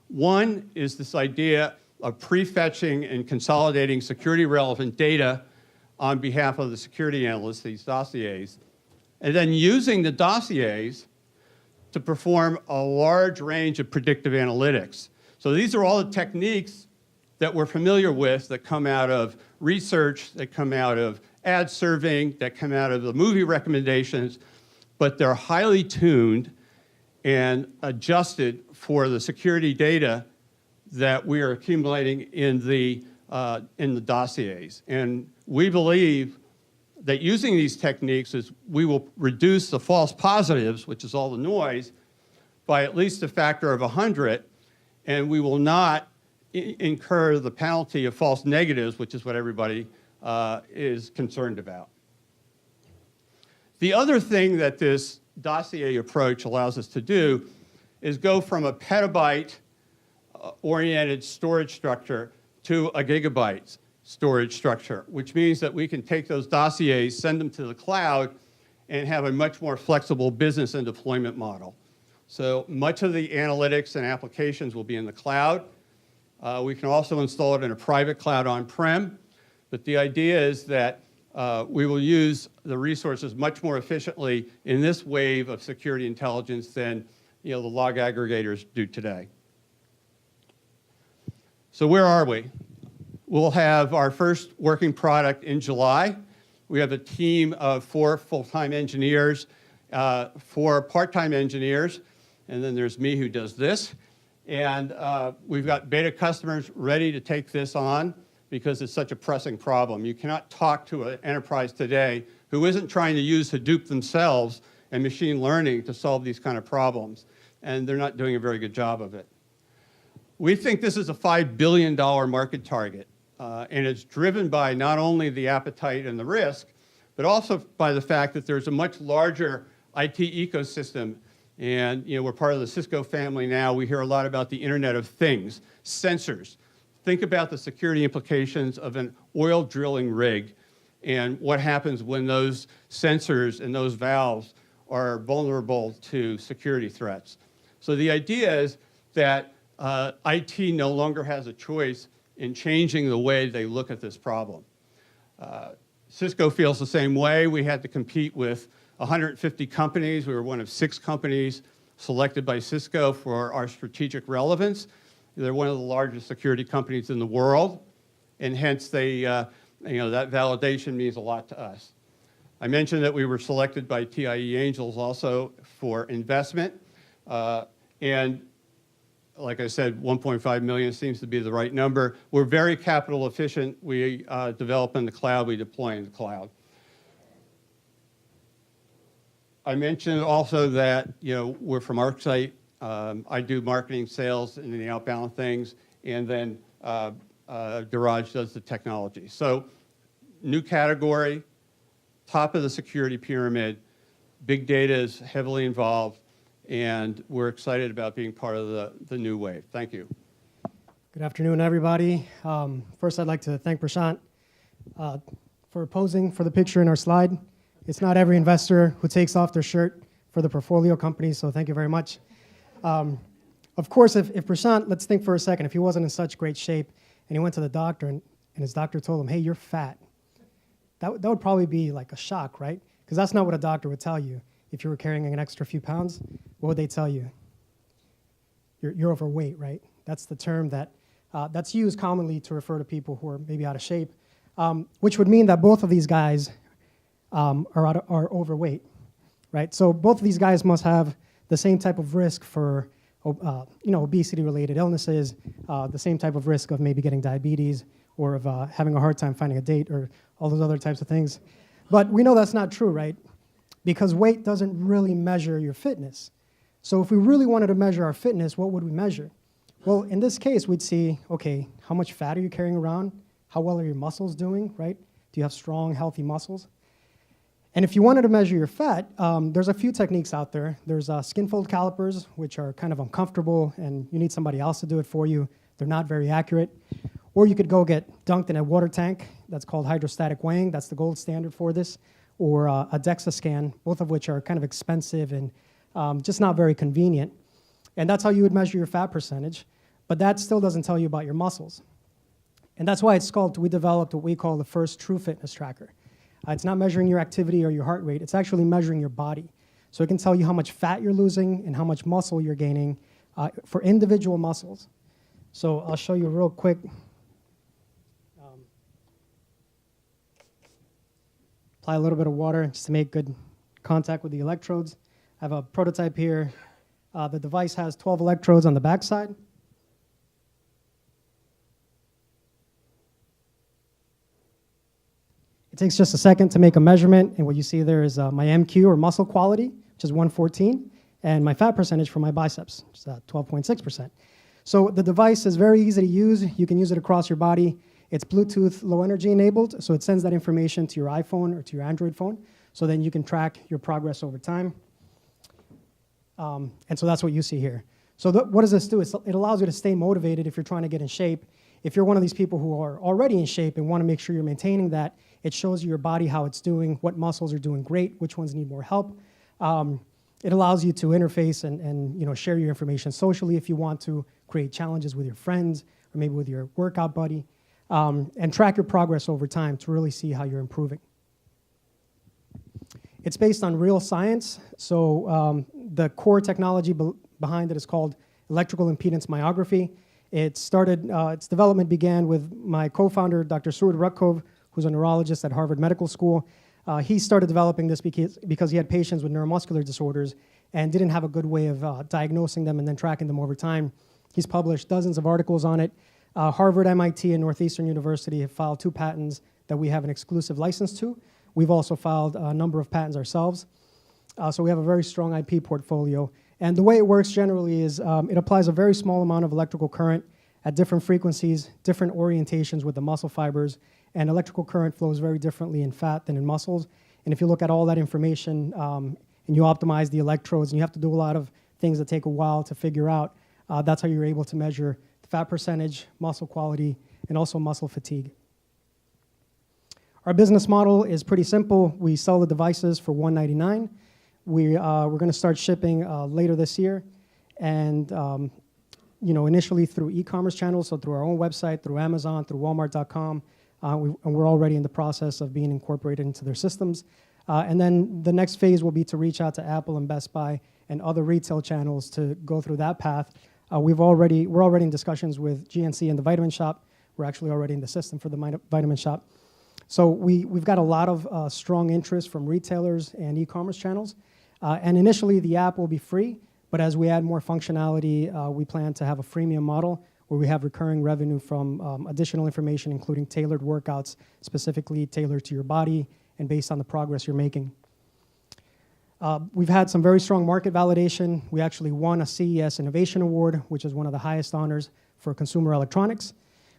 One is this idea of prefetching and consolidating security relevant data on behalf of the security analysts, these dossiers. and then using the dossiers to perform a large range of predictive analytics. So these are all the techniques that we're familiar with that come out of research, that come out of ad serving, that come out of the movie recommendations, but they're highly tuned and adjusted for the security data that we are accumulating in the dossiers. And we believe that using these techniques is we will reduce the false positives, which is all the noise, by at least a factor of 100, and we will not incur the penalty of false negatives, which is what everybody is concerned about. The other thing that this dossier approach allows us to do is go from a petabyte oriented storage structure to a gigabyte storage structure, which means that we can take those dossiers, send them to the cloud, and have a much more flexible business and deployment model. So much of the analytics and applications will be in the cloud. We can also install it in a private cloud on-prem, but the idea is that we will use the resources much more efficiently in this wave of security intelligence than the log aggregators do today. So where are we? We'll have our first working product in July. We have a team of 4 full-time engineers, 4 part-time engineers, and then there's me who does this. And we've got beta customers ready to take this on because it's such a pressing problem. You cannot talk to an enterprise today who isn't trying to use Hadoop themselves and machine learning to solve these kind of problems, and they're not doing a very good job of it. We think this is a $5 billion market target, and it's driven by not only the appetite and the risk, but also by the fact that there's a much larger IT ecosystem. And we're part of the Cisco family now. We hear a lot about the Internet of Things, sensors. Think about the security implications of an oil drilling rig and what happens when those sensors and those valves are vulnerable to security threats. So the idea is that IT no longer has a choice in changing the way they look at this problem. Cisco feels the same way. We had to compete with 150 companies. We were one of 6 companies selected by Cisco for our strategic relevance. They're one of the largest security companies in the world, and hence they, that validation means a lot to us. I mentioned that we were selected by TiE Angels also for investment, and like I said, 1.5 million seems to be the right number. We're very capital efficient. We develop in the cloud, we deploy in the cloud. I mentioned also that we're from ArcSight. I do marketing, sales, and the outbound things, and then Garage does the technology. So new category, top of the security pyramid, big data is heavily involved, and we're excited about being part of the new wave. Thank you. Good afternoon, everybody. First, I'd like to thank Prashant for posing for the picture in our slide. It's not every investor who takes off their shirt for the portfolio company, so thank you very much. Of course, if Prashant, let's think for a second, if he wasn't in such great shape and he went to the doctor and his doctor told him, hey, you're fat, that would probably be like a shock, right? Because that's not what a doctor would tell you. If you were carrying an extra few pounds, what would they tell you? You're overweight, right? That's the term that's used commonly to refer to people who are maybe out of shape, which would mean that both of these guys are overweight, right? So both of these guys must have the same type of risk for obesity-related illnesses, the same type of risk of maybe getting diabetes or of having a hard time finding a date or all those other types of things. But we know that's not true, right? Because weight doesn't really measure your fitness. So if we really wanted to measure our fitness, what would we measure? Well, in this case, we'd see, okay, how much fat are you carrying around? How well are your muscles doing, right? Do you have strong, healthy muscles? And if you wanted to measure your fat, there's a few techniques out there. There's skin fold calipers, which are kind of uncomfortable, and you need somebody else to do it for you. They're not very accurate. Or you could go get dunked in a water tank. That's called hydrostatic weighing. That's the gold standard for this. Or a DEXA scan, both of which are kind of expensive and just not very convenient. And that's how you would measure your fat percentage. But that still doesn't tell you about your muscles. And that's why we developed what we call the first true fitness tracker. It's not measuring your activity or your heart rate. It's actually measuring your body. So it can tell you how much fat you're losing and how much muscle you're gaining for individual muscles. So I'll show you real quick. Apply a little bit of water just to make good contact with the electrodes. I have a prototype here. The device has 12 electrodes on the backside. It takes just a second to make a measurement, and what you see there is my MQ, or muscle quality, which is 114, and my fat percentage for my biceps, which is 12.6%. So the device is very easy to use. You can use it across your body. It's Bluetooth low energy enabled, so it sends that information to your iPhone or to your Android phone, so then you can track your progress over time. And so that's what you see here. So what does this do? It allows you to stay motivated if you're trying to get in shape. If you're one of these people who are already in shape and want to make sure you're maintaining that, it shows you your body how it's doing, what muscles are doing great, which ones need more help. It allows you to interface and share your information socially if you want to, create challenges with your friends or maybe with your workout buddy, and track your progress over time to really see how you're improving. It's based on real science, so the core technology behind it is called electrical impedance myography. Its development began with my co-founder, Dr. Stuart Rutkov, who's a neurologist at Harvard Medical School. He started developing this because he had patients with neuromuscular disorders and didn't have a good way of diagnosing them and then tracking them over time. He's published dozens of articles on it. Harvard, MIT, and Northeastern University have filed 2 patents that we have an exclusive license to. We've also filed a number of patents ourselves. So we have a very strong IP portfolio. And the way it works generally is it applies a very small amount of electrical current at different frequencies, different orientations with the muscle fibers, and electrical current flows very differently in fat than in muscles. And if you look at all that information and you optimize the electrodes, and you have to do a lot of things that take a while to figure out, that's how you're able to measure the fat percentage, muscle quality, and also muscle fatigue. Our business model is pretty simple. We sell the devices for $199. We're going to start shipping later this year, and initially through e-commerce channels, so through our own website, through Amazon, through Walmart.com, and we're already in the process of being incorporated into their systems. And then the next phase will be to reach out to Apple and Best Buy and other retail channels to go through that path. We're already in discussions with GNC and the Vitamin Shop. We're actually already in the system for the Vitamin Shop. So we've got a lot of strong interest from retailers and e-commerce channels. And initially, the app will be free, but as we add more functionality, we plan to have a freemium model where we have recurring revenue from additional information, including tailored workouts, specifically tailored to your body and based on the progress you're making. We've had some very strong market validation. We actually won a CES Innovation Award, which is one of the highest honors for consumer electronics.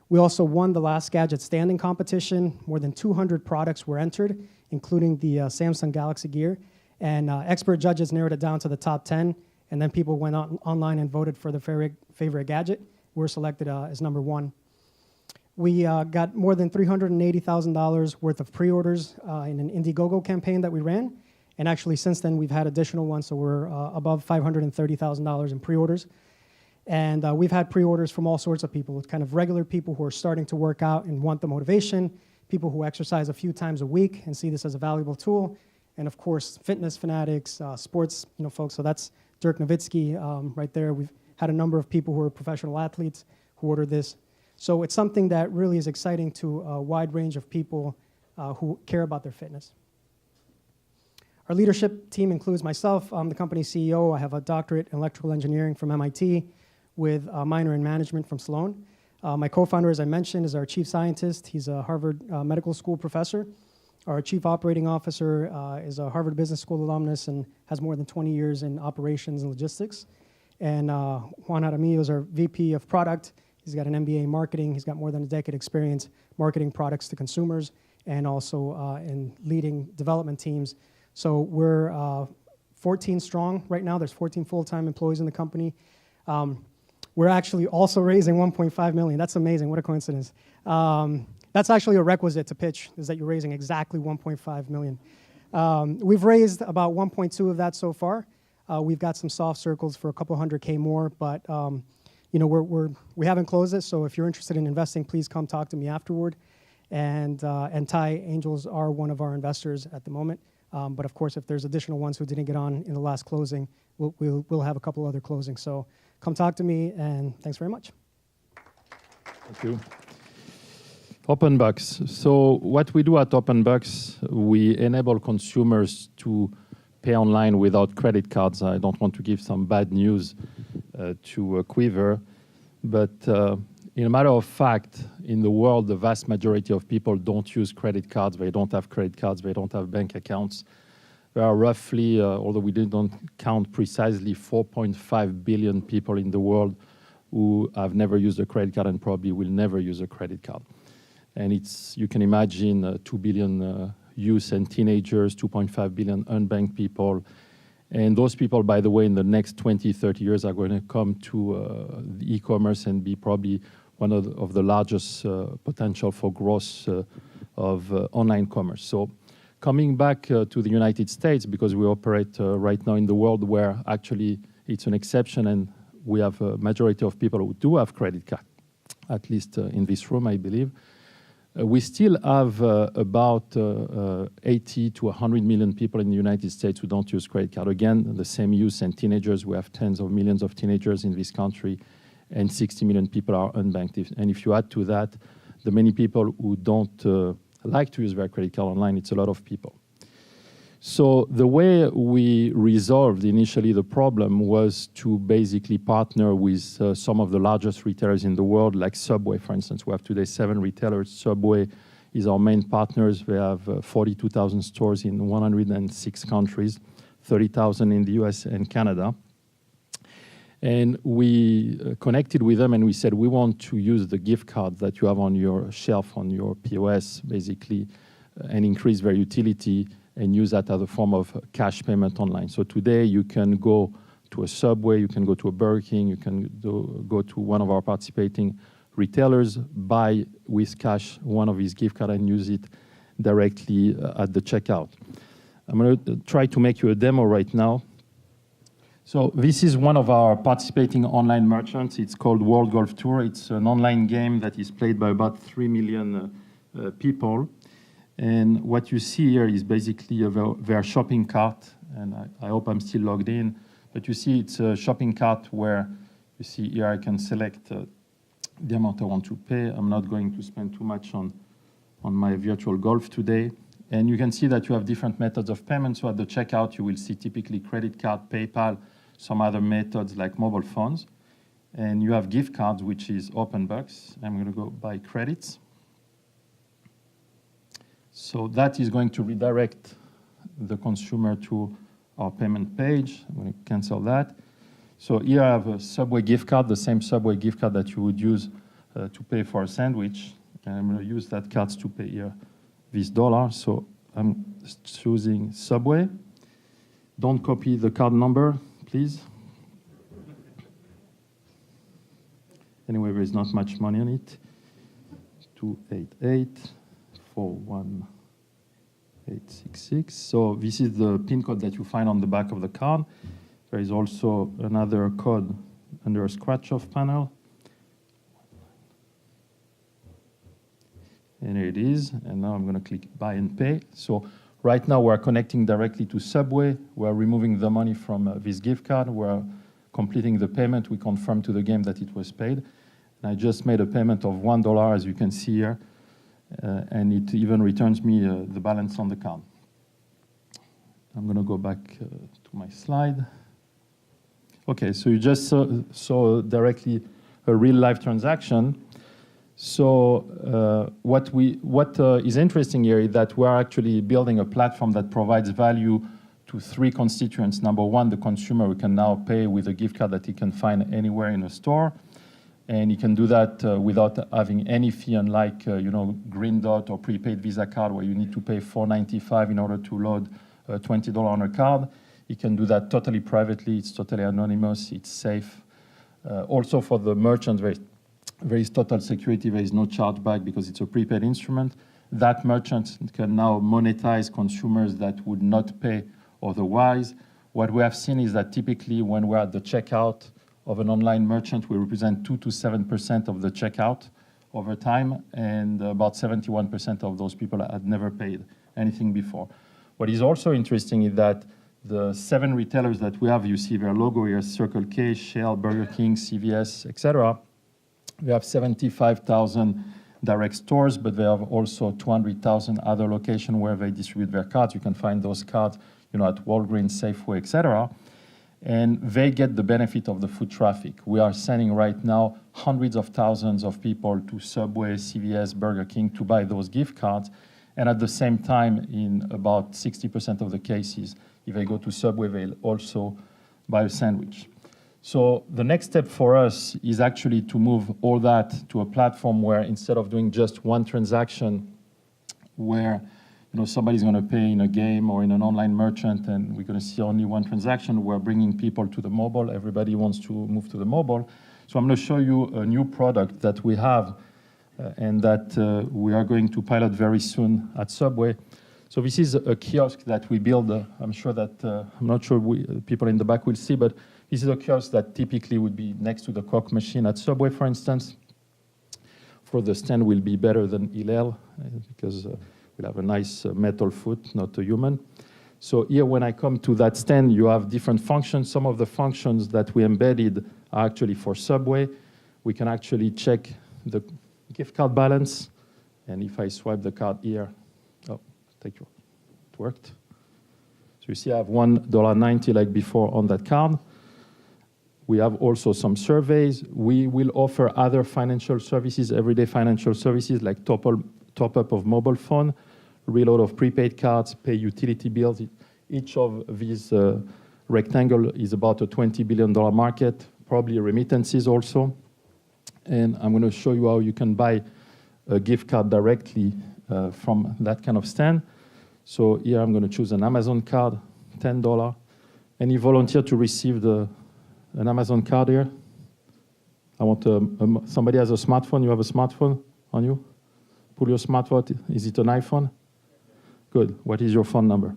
We also won the Last Gadget Standing competition. More than 200 products were entered, including the Samsung Galaxy Gear. And expert judges narrowed it down to the top 10, and then people went online and voted for their favorite gadget. We're selected as number 1. We got more than $380,000 worth of pre-orders in an Indiegogo campaign that we ran. And actually, since then, we've had additional ones, so we're above $530,000 in pre-orders. And we've had pre-orders from all sorts of people, kind of regular people who are starting to work out and want the motivation, people who exercise a few times a week and see this as a valuable tool, and of course, fitness fanatics, sports folks. So that's Dirk Nowitzki right there. We've had a number of people who are professional athletes who order this. So it's something that really is exciting to a wide range of people who care about their fitness. Our leadership team includes myself. I'm the company's CEO. I have a doctorate in electrical engineering from MIT with a minor in management from Sloan. My co-founder, as I mentioned, is our chief scientist. He's a Harvard Medical School professor. Our chief operating officer is a Harvard Business School alumnus and has more than 20 years in operations and logistics. And Juan Jaramillo is our VP of product. He's got an MBA in marketing. He's got more than a decade experience marketing products to consumers and also in leading development teams. So we're 14 strong right now. There's 14 full-time employees in the company. We're actually also raising $1.5 million. That's amazing. What a coincidence. That's actually a requisite to pitch, is that you're raising exactly $1.5 million. We've raised about 1.2 of that so far. We've got some soft circles for a couple $100K more, but we haven't closed it. So if you're interested in investing, please come talk to me afterward. and TiE Angels are one of our investors at the moment. But of course, if there's additional ones who didn't get on in the last closing, we'll have a couple other closings. So come talk to me, and thanks very much. Thank you. OpenBucks. So what we do at OpenBucks, we enable consumers to pay online without credit cards. I don't want to give some bad news to Quiver, but in a matter of fact, in the world, the vast majority of people don't use credit cards. They don't have credit cards. They don't have bank accounts. There are roughly, although we don't count precisely, 4.5 billion people in the world who have never used a credit card and probably will never use a credit card. And you can imagine 2 billion youth and teenagers, 2.5 billion unbanked people. And those people, by the way, in the next 20, 30 years are going to come to the e-commerce and be probably one of the largest potential for growth of online commerce. So coming back to the United States, because we operate right now in the world where actually it's an exception and we have a majority of people who do have credit card, at least in this room, I believe. We still have about 80 to 100 million people in the United States who don't use credit card. Again, the same youth and teenagers. We have tens of millions of teenagers in this country, and 60 million people are unbanked. And if you add to that the many people who don't like to use their credit card online, it's a lot of people. So the way we resolved initially the problem was to basically partner with some of the largest retailers in the world, like Subway, for instance. We have today 7 retailers. Subway is our main partners. We have 42,000 stores in 106 countries, 30,000 in the US and Canada. And we connected with them and we said, we want to use the gift cards that you have on your shelf, on your POS, basically, and increase their utility and use that as a form of cash payment online. So today you can go to a Subway, you can go to a Burger King, you can go to one of our participating retailers, buy with cash one of these gift cards and use it directly at the checkout. I'm going to try to make you a demo right now. So this is one of our participating online merchants. It's called World Golf Tour. It's an online game that is played by about 3 million people. And what you see here is basically their shopping cart. And I hope I'm still logged in. But you see it's a shopping cart where you see here I can select the amount I want to pay. I'm not going to spend too much on my virtual golf today. And you can see that you have different methods of payment. So at the checkout, you will see typically credit card, PayPal, some other methods like mobile phones. And you have gift cards, which is OpenBucks. I'm going to go buy credits. So that is going to redirect the consumer to our payment page. I'm going to cancel that. So here I have a Subway gift card, the same Subway gift card that you would use to pay for a sandwich. And I'm going to use that card to pay here this $1. So I'm choosing Subway. Don't copy the card number, please. Anyway, there is not much money on it. 288-41866. So this is the PIN code that you find on the back of the card. There is also another code under a scratch-off panel. And here it is. And now I'm going to click Buy and Pay. So right now we're connecting directly to Subway. We're removing the money from this gift card. We're completing the payment. We confirm to the game that it was paid. And I just made a payment of $1, as you can see here. And it even returns me the balance on the card. I'm going to go back to my slide. Okay, so you just saw directly a real-life transaction. So what is interesting here is that we're actually building a platform that provides value to 3 constituents. Number one, the consumer who can now pay with a gift card that he can find anywhere in a store. And he can do that without having any fee, unlike Green Dot or prepaid Visa card, where you need to pay $4.95 in order to load $20 on a card. He can do that totally privately. It's totally anonymous. It's safe. Also for the merchant, there is total security. There is no chargeback because it's a prepaid instrument. That merchant can now monetize consumers that would not pay otherwise. What we have seen is that typically when we're at the checkout of an online merchant, we represent 2 to 7% of the checkout over time, and about 71% of those people had never paid anything before. What is also interesting is that the 7 retailers that we have, you see their logo here, Circle K, Shell, Burger King, CVS, etc. We have 75,000 direct stores, but they have also 200,000 other locations where they distribute their cards. You can find those cards, at Walgreens, Safeway, etc. And they get the benefit of the foot traffic. We are sending right now hundreds of thousands of people to Subway, CVS, Burger King to buy those gift cards. And at the same time, in about 60% of the cases, if they go to Subway, they'll also buy a sandwich. So the next step for us is actually to move all that to a platform where instead of doing just one transaction where somebody's going to pay in a game or in an online merchant and we're going to see only one transaction, we're bringing people to the mobile. Everybody wants to move to the mobile. So I'm going to show you a new product that we have and that we are going to pilot very soon at Subway. So this is a kiosk that we build. I'm sure that, I'm not sure people in the back will see, but this is a kiosk that typically would be next to the Coke machine at Subway, for instance. For the stand will be better than Hillel because we'll have a nice metal foot, not a human. So here, when I come to that stand, you have different functions. Some of the functions that we embedded are actually for Subway. We can actually check the gift card balance. And if I swipe the card here, it worked. So you see I have $1.90 like before on that card. We have also some surveys. We will offer other financial services, everyday financial services like top-up of mobile phone, reload of prepaid cards, pay utility bills. Each of these rectangle is about a $20 billion market, probably remittances also. And I'm going to show you how you can buy a gift card directly from that kind of stand. So here I'm going to choose an Amazon card, $10. Any volunteer to receive an Amazon card here? I want somebody has a smartphone. You have a smartphone on you? Pull your smartphone. Is it an iPhone? Good. What is your phone number?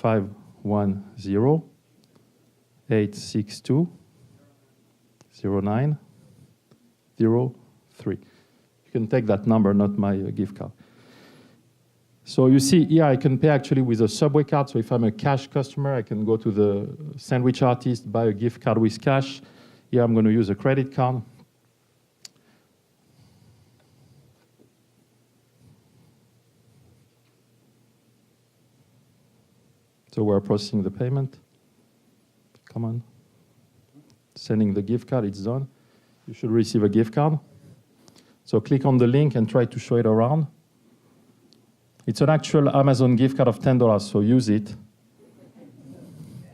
510-862-0903. You can take that number, not my gift card. So you see here, I can pay actually with a Subway card. So if I'm a cash customer, I can go to the sandwich artist, buy a gift card with cash. Here I'm going to use a credit card. So we're processing the payment. Come on. Sending the gift card, it's done. You should receive a gift card. So click on the link and try to show it around. It's an actual Amazon gift card of $10, so use it.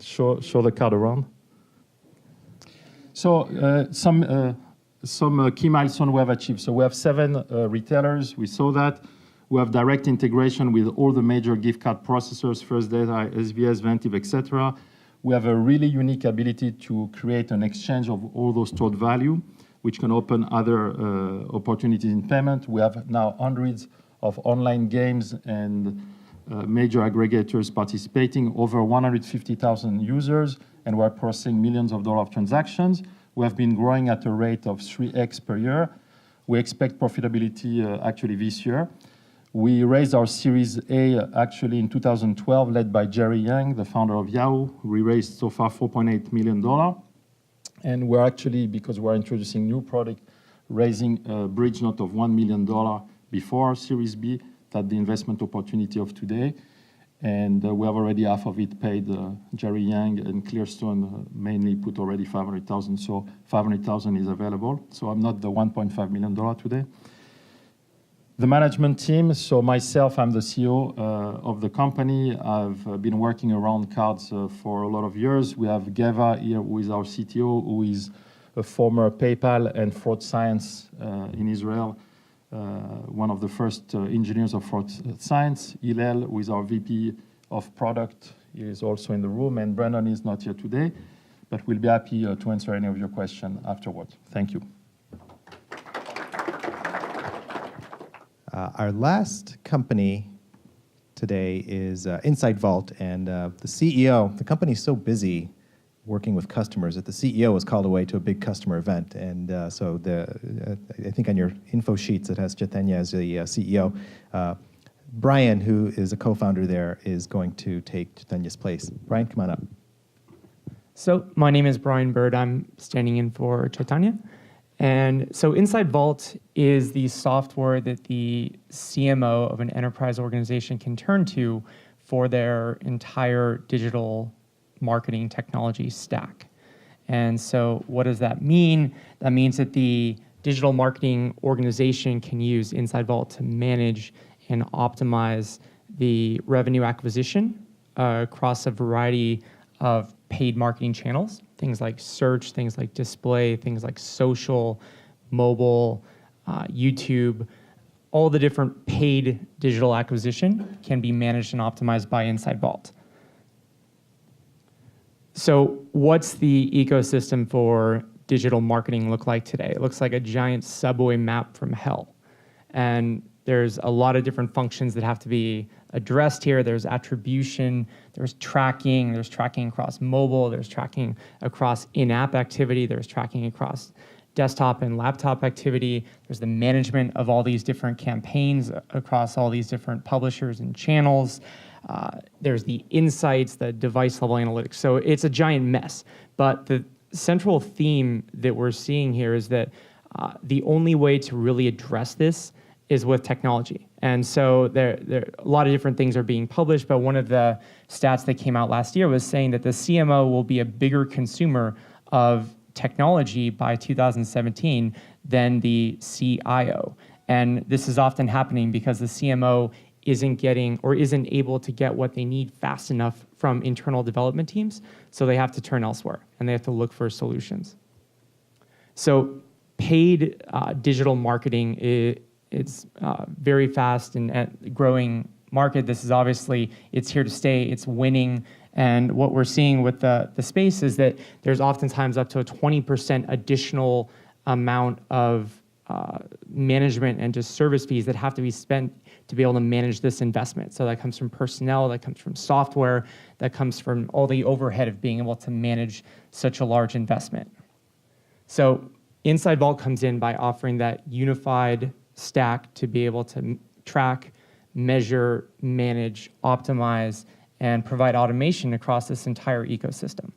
Show the card around. So some key milestones we have achieved. So we have 7 retailers. We saw that. We have direct integration with all the major gift card processors, First Data, SVS, Ventive, etc. We have a really unique ability to create an exchange of all those stored value, which can open other opportunities in payment. We have now hundreds of online games and major aggregators participating, over 150,000 users, and we're processing millions of dollars of transactions. We have been growing at a rate of 3x per year. We expect profitability actually this year. We raised our Series A actually in 2012, led by Jerry Yang, the founder of Yahoo. We raised so far $4.8 million. And we're actually, because we're introducing new product, raising a bridge note of $1 million before our Series B, that's the investment opportunity of today. And we have already half of it paid. Jerry Yang and Clearstone mainly put already $500,000, so $500,000 is available. So I'm not the $1.5 million today. The management team, so myself, I'm the CEO of the company. I've been working around cards for a lot of years. We have Geva here, who is our CTO, who is a former PayPal and fraud science in Israel, one of the first engineers of fraud science. Hillel, who is our VP of product, he is also in the room, and Brandon is not here today, but we'll be happy to answer any of your questions afterwards. Thank you. Our last company today is Insight Vault, and the CEO, the company's so busy working with customers. That the CEO was called away to a big customer event, and so I think on your info sheets it has Chaitanya as the CEO. Brian, who is a co-founder there, is going to take Chaitanya's place. Brian, come on up. So my name is Brian Bird. I'm standing in for Chaitanya. And so Inside Vault is the software that the CMO of an enterprise organization can turn to for their entire digital marketing technology stack. And so what does that mean? That means that the digital marketing organization can use Inside Vault to manage and optimize the revenue acquisition across a variety of paid marketing channels, things like search, things like display, things like social, mobile, YouTube. All the different paid digital acquisition can be managed and optimized by Inside Vault. So what's the ecosystem for digital marketing look like today? It looks like a giant subway map from hell. And there's a lot of different functions that have to be addressed here. There's attribution, there's tracking across mobile, there's tracking across in-app activity, there's tracking across desktop and laptop activity, there's the management of all these different campaigns across all these different publishers and channels. There's the insights, the device level analytics. So it's a giant mess. But the central theme that we're seeing here is that the only way to really address this is with technology. And so there a lot of different things are being published, but one of the stats that came out last year was saying that the CMO will be a bigger consumer of technology by 2017 than the CIO. And this is often happening because the CMO isn't getting or isn't able to get what they need fast enough from internal development teams, so they have to turn elsewhere and they have to look for solutions. So paid digital marketing it's very fast and growing market. This is obviously, it's here to stay, it's winning. And what we're seeing with the space is that there's oftentimes up to a 20% additional amount of management and just service fees that have to be spent to be able to manage this investment. So that comes from personnel, that comes from software, that comes from all the overhead of being able to manage such a large investment. So Inside Vault comes in by offering that unified stack to be able to track, measure, manage, optimize, and provide automation across this entire ecosystem.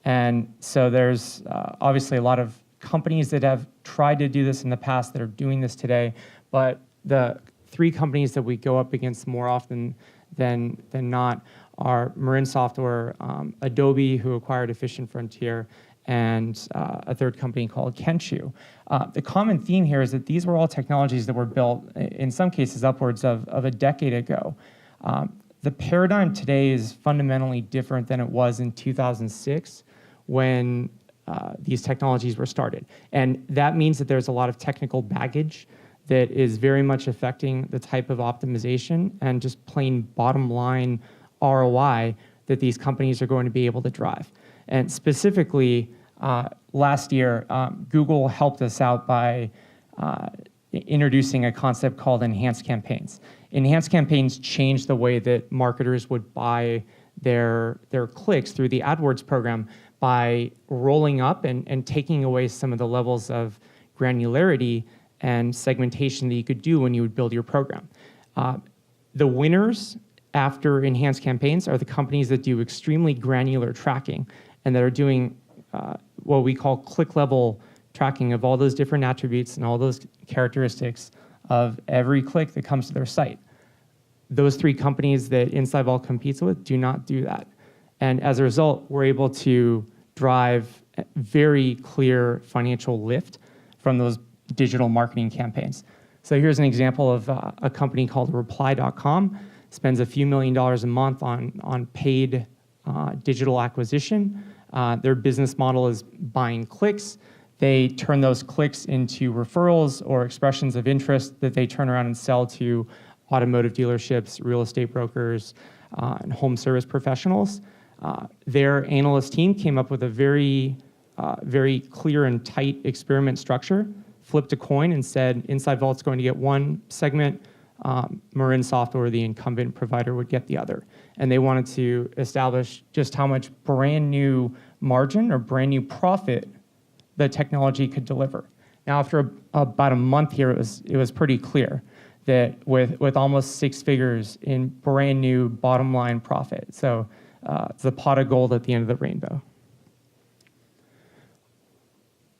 And so there's obviously a lot of companies that have tried to do this in the past that are doing this today, but the three companies that we go up against more often than not are Marin Software, Adobe, who acquired Efficient Frontier, and a third company called Kenshu. The common theme here is that these were all technologies that were built, in some cases, upwards of a decade ago. The paradigm today is fundamentally different than it was in 2006 when these technologies were started. And that means that there's a lot of technical baggage that is very much affecting the type of optimization and just plain bottom line ROI that these companies are going to be able to drive. And specifically, last year, Google helped us out by introducing a concept called enhanced campaigns. Enhanced campaigns changed the way that marketers would buy their clicks through the AdWords program by rolling up and taking away some of the levels of granularity and segmentation that you could do when you would build your program. The winners after enhanced campaigns are the companies that do extremely granular tracking and that are doing what we call click level tracking of all those different attributes and all those characteristics of every click that comes to their site. Those three companies that Inside Vault competes with do not do that. And as a result, we're able to drive very clear financial lift from those digital marketing campaigns. So here's an example of a company called Reply.com, spends a few $1 million a month on paid digital acquisition. Their business model is buying clicks. They turn those clicks into referrals or expressions of interest that they turn around and sell to automotive dealerships, real estate brokers, and home service professionals. Their analyst team came up with a very clear and tight experiment structure, flipped a coin and said Inside Vault's going to get one segment, Marin Software, the incumbent provider, would get the other. And they wanted to establish just how much brand new margin or brand new profit the technology could deliver. Now, after about a month here, it was pretty clear that with almost 6 figures in brand new bottom line profit, so it's the pot of gold at the end of the rainbow.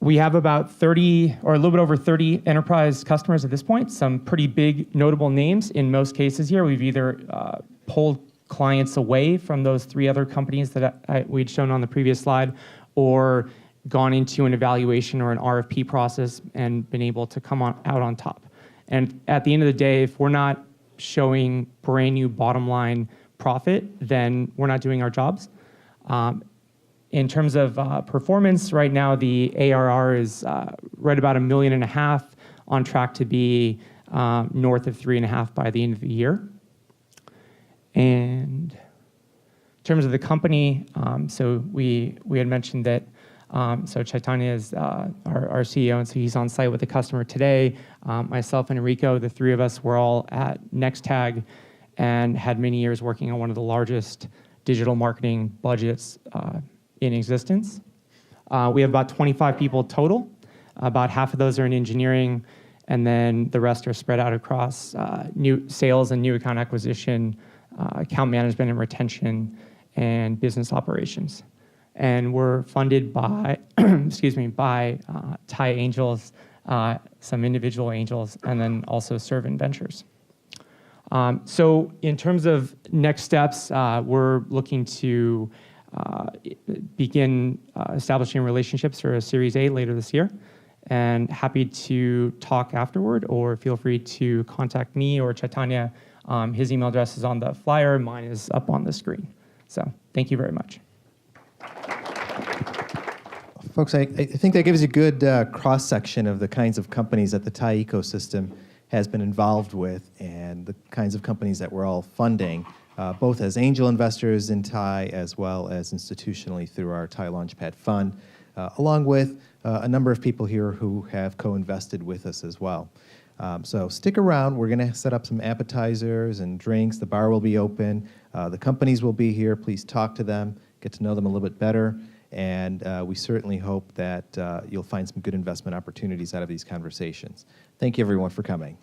We have about 30, or a little bit over 30 enterprise customers at this point, some pretty big notable names. In most cases here, we've either pulled clients away from those 3 other companies that we'd shown on the previous slide, or gone into an evaluation or an RFP process and been able to come out on top. And at the end of the day, if we're not showing brand new bottom line profit, then we're not doing our jobs. In terms of performance, right now the ARR is right about $1.5 million, on track to be north of 3.5 by the end of the year. And in terms of the company, so we had mentioned that, so Chaitanya is our CEO, and so he's on site with the customer today. Myself and Enrico, the 3 of us, were all at NextTag and had many years working on one of the largest digital marketing budgets in existence. We have about 25 people total. About half of those are in engineering, and then the rest are spread out across new sales and new account acquisition, account management and retention, and business operations. And we're funded by, by TiE angels, some individual angels, and then also Servant Ventures. So in terms of next steps, we're looking to begin establishing relationships for a Series A later this year, and happy to talk afterward, or feel free to contact me or Chaitanya. His email address is on the flyer, mine is up on the screen. So thank you very much. Folks, I think that gives you a good cross-section of the kinds of companies that the TiE ecosystem has been involved with, and the kinds of companies that we're all funding, both as angel investors in TiE as well as institutionally through our TiE Launchpad Fund, along with a number of people here who have co-invested with us as well. So stick around. We're going to set up some appetizers and drinks. The bar will be open. The companies will be here. Please talk to them, get to know them a little bit better, and we certainly hope that you'll find some good investment opportunities out of these conversations. Thank you, everyone, for coming.